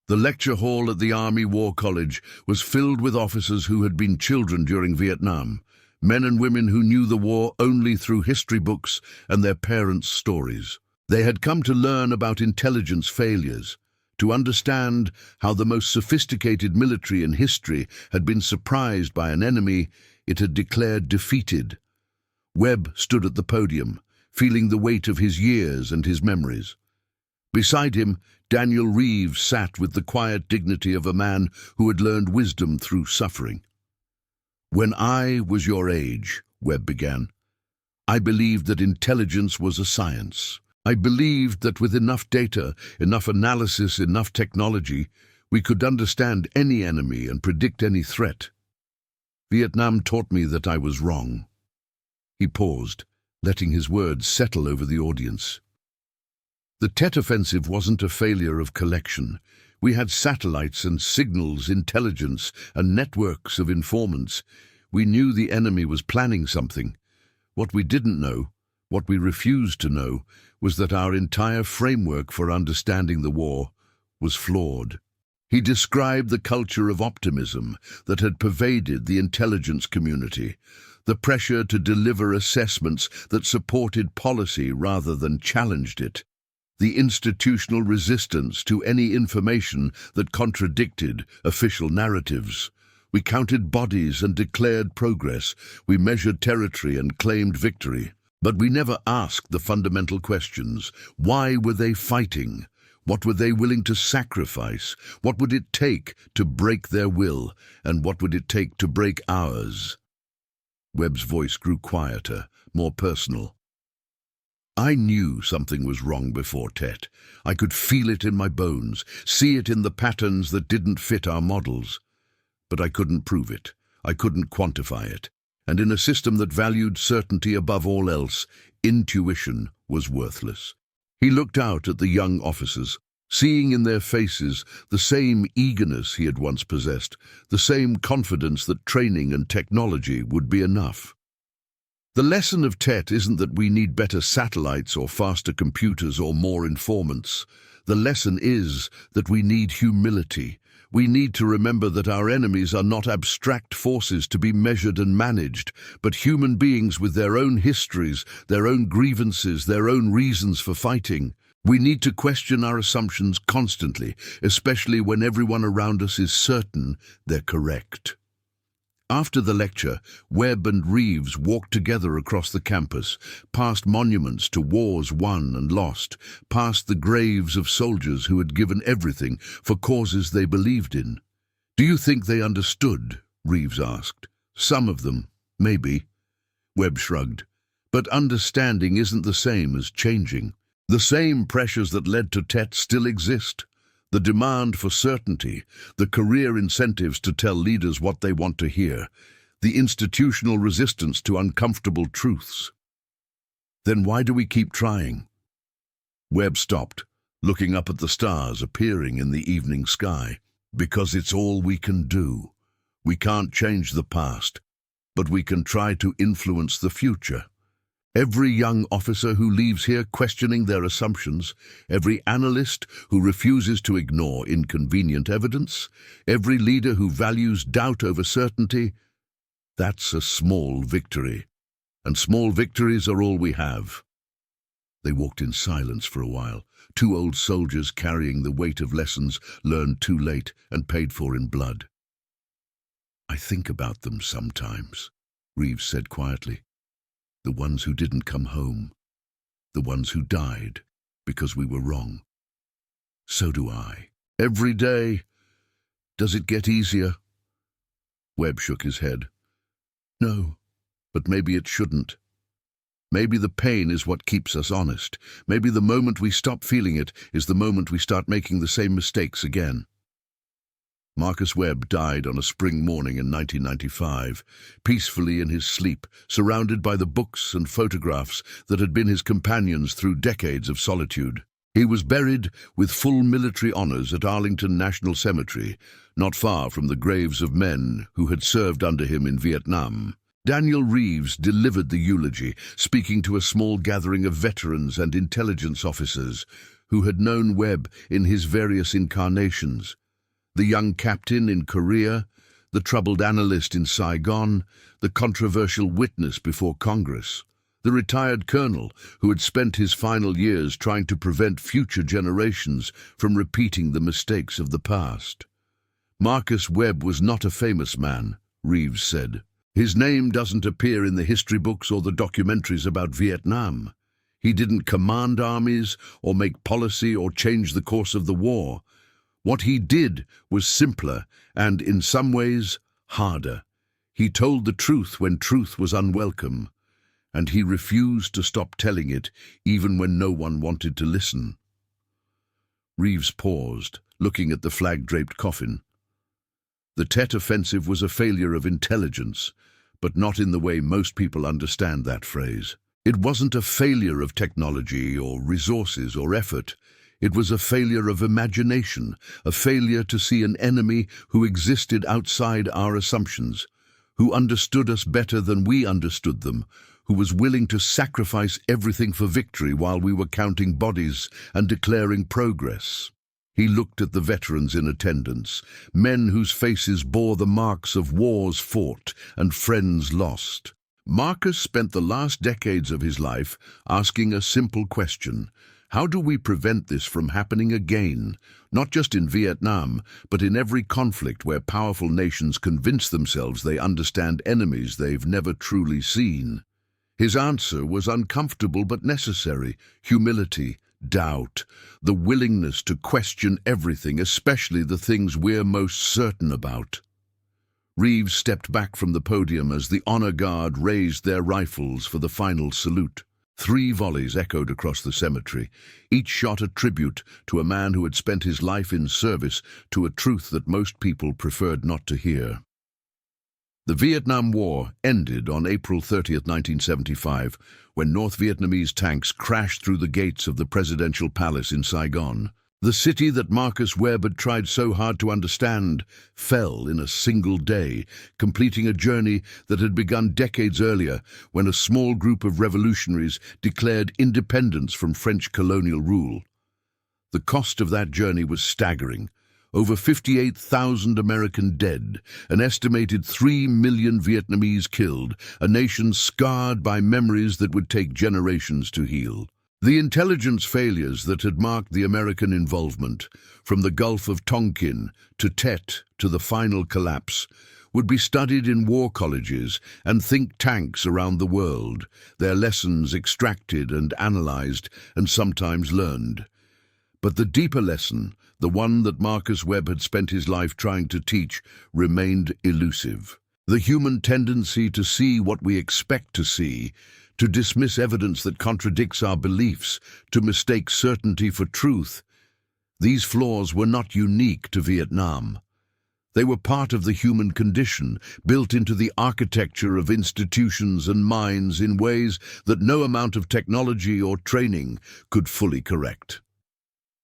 The lecture hall at the Army War College was filled with officers who had been children during Vietnam, men and women who knew the war only through history books and their parents' stories. They had come to learn about intelligence failures, to understand how the most sophisticated military in history had been surprised by an enemy it had declared defeated. Webb stood at the podium, feeling the weight of his years and his memories. Beside him, Daniel Reeves sat with the quiet dignity of a man who had learned wisdom through suffering. "When I was your age," Webb began, "I believed that intelligence was a science. I believed that with enough data, enough analysis, enough technology, we could understand any enemy and predict any threat. Vietnam taught me that I was wrong." He paused, letting his words settle over the audience. The Tet Offensive wasn't a failure of collection. We had satellites and signals, intelligence, and networks of informants. We knew the enemy was planning something. What we didn't know, what we refused to know, was that our entire framework for understanding the war was flawed. He described the culture of optimism that had pervaded the intelligence community, the pressure to deliver assessments that supported policy rather than challenged it, the institutional resistance to any information that contradicted official narratives. We counted bodies and declared progress. We measured territory and claimed victory. But we never asked the fundamental questions. Why were they fighting? What were they willing to sacrifice? What would it take to break their will? And what would it take to break ours? Webb's voice grew quieter, more personal. I knew something was wrong before Tet. I could feel it in my bones, see it in the patterns that didn't fit our models. But I couldn't prove it. I couldn't quantify it. And in a system that valued certainty above all else, intuition was worthless. He looked out at the young officers, seeing in their faces the same eagerness he had once possessed, the same confidence that training and technology would be enough. The lesson of Tet isn't that we need better satellites or faster computers or more informants. The lesson is that we need humility. We need to remember that our enemies are not abstract forces to be measured and managed, but human beings with their own histories, their own grievances, their own reasons for fighting. We need to question our assumptions constantly, especially when everyone around us is certain they're correct. After the lecture, Webb and Reeves walked together across the campus, past monuments to wars won and lost, past the graves of soldiers who had given everything for causes they believed in. "Do you think they understood?" Reeves asked. "Some of them, maybe." Webb shrugged. "But understanding isn't the same as changing. The same pressures that led to Tet still exist. The demand for certainty, the career incentives to tell leaders what they want to hear, the institutional resistance to uncomfortable truths. Then why do we keep trying? Webb stopped, looking up at the stars appearing in the evening sky. Because it's all we can do. We can't change the past, but we can try to influence the future. Every young officer who leaves here questioning their assumptions, every analyst who refuses to ignore inconvenient evidence, every leader who values doubt over certainty, that's a small victory. And small victories are all we have. They walked in silence for a while, two old soldiers carrying the weight of lessons learned too late and paid for in blood. I think about them sometimes, Reeves said quietly. The ones who didn't come home. The ones who died because we were wrong. So do I. Every day. Does it get easier? Webb shook his head. No, but maybe it shouldn't. Maybe the pain is what keeps us honest. Maybe the moment we stop feeling it is the moment we start making the same mistakes again. Marcus Webb died on a spring morning in 1995, peacefully in his sleep, surrounded by the books and photographs that had been his companions through decades of solitude. He was buried with full military honors at Arlington National Cemetery, not far from the graves of men who had served under him in Vietnam. Daniel Reeves delivered the eulogy, speaking to a small gathering of veterans and intelligence officers who had known Webb in his various incarnations. The young captain in Korea, the troubled analyst in Saigon, the controversial witness before Congress, the retired colonel who had spent his final years trying to prevent future generations from repeating the mistakes of the past. Marcus Webb was not a famous man, Reeves said. His name doesn't appear in the history books or the documentaries about Vietnam. He didn't command armies or make policy or change the course of the war. What he did was simpler and, in some ways, harder. He told the truth when truth was unwelcome, and he refused to stop telling it even when no one wanted to listen. Reeves paused, looking at the flag-draped coffin. The Tet Offensive was a failure of intelligence, but not in the way most people understand that phrase. It wasn't a failure of technology or resources or effort. It was a failure of imagination, a failure to see an enemy who existed outside our assumptions, who understood us better than we understood them, who was willing to sacrifice everything for victory while we were counting bodies and declaring progress. He looked at the veterans in attendance, men whose faces bore the marks of wars fought and friends lost. Marcus spent the last decades of his life asking a simple question: how do we prevent this from happening again, not just in Vietnam, but in every conflict where powerful nations convince themselves they understand enemies they've never truly seen? His answer was uncomfortable but necessary: humility, doubt, the willingness to question everything, especially the things we're most certain about. Reeves stepped back from the podium as the honor guard raised their rifles for the final salute. 3 volleys echoed across the cemetery, each shot a tribute to a man who had spent his life in service to a truth that most people preferred not to hear. The Vietnam War ended on April 30th, 1975, when North Vietnamese tanks crashed through the gates of the presidential palace in Saigon. The city that Marcus Webb had tried so hard to understand fell in a single day, completing a journey that had begun decades earlier when a small group of revolutionaries declared independence from French colonial rule. The cost of that journey was staggering. Over 58,000 American dead, an estimated 3 million Vietnamese killed, a nation scarred by memories that would take generations to heal. The intelligence failures that had marked the American involvement, from the Gulf of Tonkin to Tet to the final collapse, would be studied in war colleges and think tanks around the world, their lessons extracted and analyzed and sometimes learned. But the deeper lesson, the one that Marcus Webb had spent his life trying to teach, remained elusive. The human tendency to see what we expect to see, to dismiss evidence that contradicts our beliefs, to mistake certainty for truth. These flaws were not unique to Vietnam. They were part of the human condition, built into the architecture of institutions and minds in ways that no amount of technology or training could fully correct.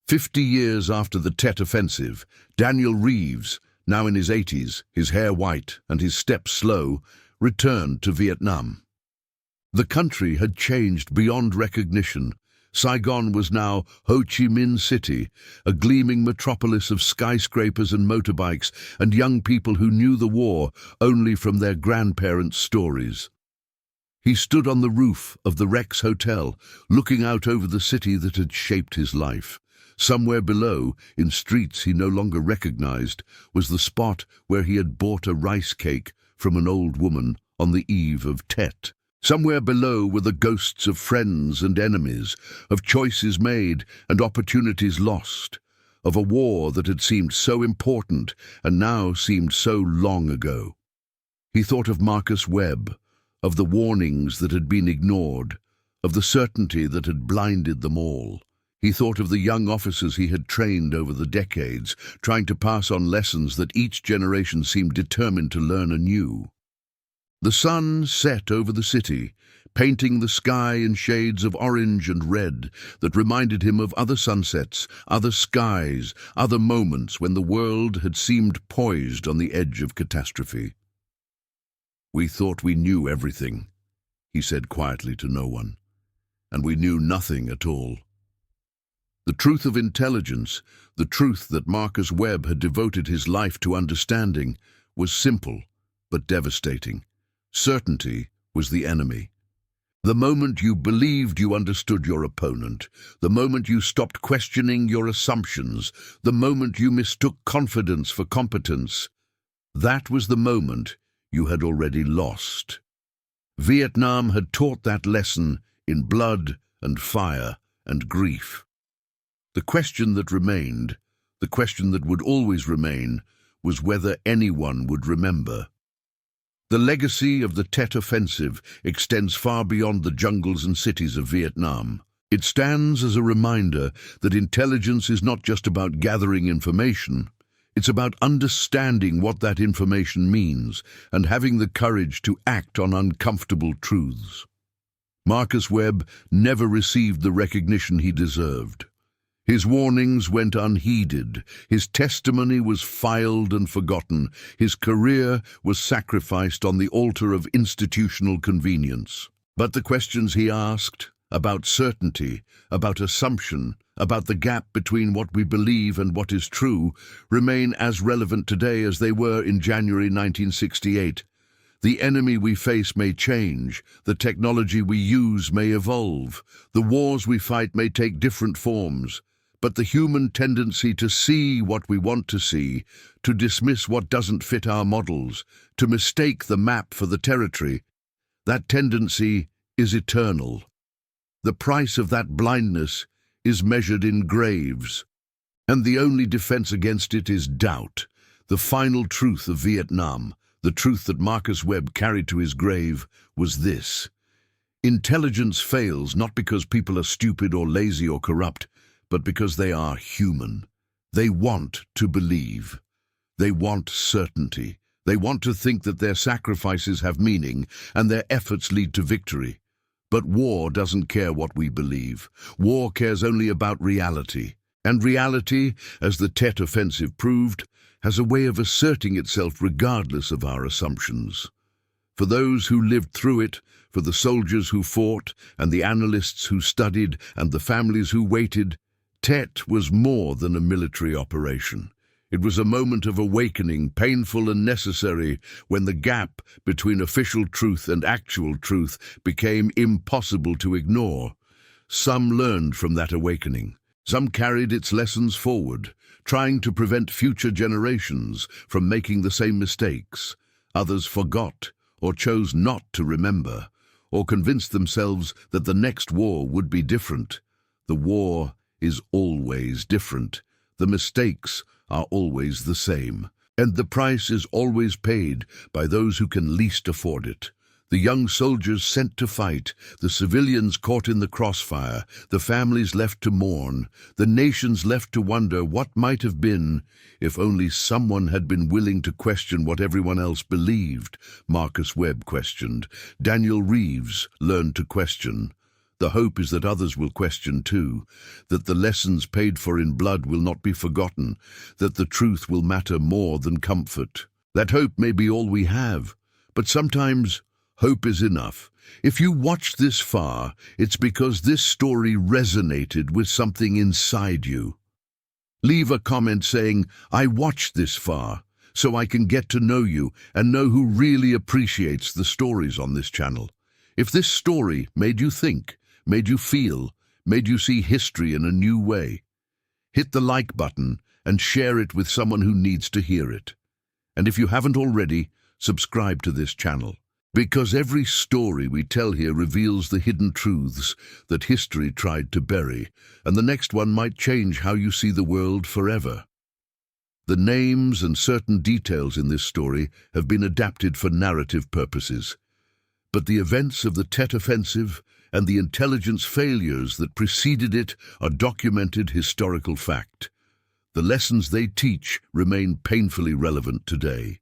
50 years after the Tet Offensive, Daniel Reeves, now in his 80s, his hair white and his steps slow, returned to Vietnam. The country had changed beyond recognition. Saigon was now Ho Chi Minh City, a gleaming metropolis of skyscrapers and motorbikes and young people who knew the war only from their grandparents' stories. He stood on the roof of the Rex Hotel, looking out over the city that had shaped his life. Somewhere below, in streets he no longer recognized, was the spot where he had bought a rice cake from an old woman on the eve of Tet. Somewhere below were the ghosts of friends and enemies, of choices made and opportunities lost, of a war that had seemed so important and now seemed so long ago. He thought of Marcus Webb, of the warnings that had been ignored, of the certainty that had blinded them all. He thought of the young officers he had trained over the decades, trying to pass on lessons that each generation seemed determined to learn anew. The sun set over the city, painting the sky in shades of orange and red that reminded him of other sunsets, other skies, other moments when the world had seemed poised on the edge of catastrophe. "We thought we knew everything," he said quietly to no one, "and we knew nothing at all." The truth of intelligence, the truth that Marcus Webb had devoted his life to understanding, was simple but devastating. Certainty was the enemy. The moment you believed you understood your opponent, the moment you stopped questioning your assumptions, the moment you mistook confidence for competence, that was the moment you had already lost. Vietnam had taught that lesson in blood and fire and grief. The question that remained, the question that would always remain, was whether anyone would remember. The legacy of the Tet Offensive extends far beyond the jungles and cities of Vietnam. It stands as a reminder that intelligence is not just about gathering information, it's about understanding what that information means and having the courage to act on uncomfortable truths. Marcus Webb never received the recognition he deserved. His warnings went unheeded, his testimony was filed and forgotten, his career was sacrificed on the altar of institutional convenience. But the questions he asked, about certainty, about assumption, about the gap between what we believe and what is true, remain as relevant today as they were in January 1968. The enemy we face may change, the technology we use may evolve, the wars we fight may take different forms. But the human tendency to see what we want to see, to dismiss what doesn't fit our models, to mistake the map for the territory, that tendency is eternal. The price of that blindness is measured in graves, and the only defense against it is doubt, the final truth of Vietnam, the truth that Marcus Webb carried to his grave, was this: intelligence fails not because people are stupid or lazy or corrupt, but because they are human. They want to believe. They want certainty. They want to think that their sacrifices have meaning and their efforts lead to victory. But war doesn't care what we believe. War cares only about reality. And reality, as the Tet Offensive proved, has a way of asserting itself regardless of our assumptions. For those who lived through it, for the soldiers who fought, and the analysts who studied, and the families who waited, Tet was more than a military operation. It was a moment of awakening, painful and necessary, when the gap between official truth and actual truth became impossible to ignore. Some learned from that awakening. Some carried its lessons forward, trying to prevent future generations from making the same mistakes. Others forgot, or chose not to remember, or convinced themselves that the next war would be different. The war is always different. The mistakes are always the same. And the price is always paid by those who can least afford it. The young soldiers sent to fight, the civilians caught in the crossfire, the families left to mourn, the nations left to wonder what might have been if only someone had been willing to question what everyone else believed, Marcus Webb questioned. Daniel Reeves learned to question. The hope is that others will question too, that the lessons paid for in blood will not be forgotten, that the truth will matter more than comfort. That hope may be all we have, but sometimes hope is enough. If you watched this far, it's because this story resonated with something inside you. Leave a comment saying, "I watched this far," so I can get to know you and know who really appreciates the stories on this channel. If this story made you think, made you feel, made you see history in a new way, hit the like button and share it with someone who needs to hear it. And if you haven't already, subscribe to this channel. Because every story we tell here reveals the hidden truths that history tried to bury, and the next one might change how you see the world forever. The names and certain details in this story have been adapted for narrative purposes, but the events of the Tet Offensive and the intelligence failures that preceded it are documented historical fact. The lessons they teach remain painfully relevant today.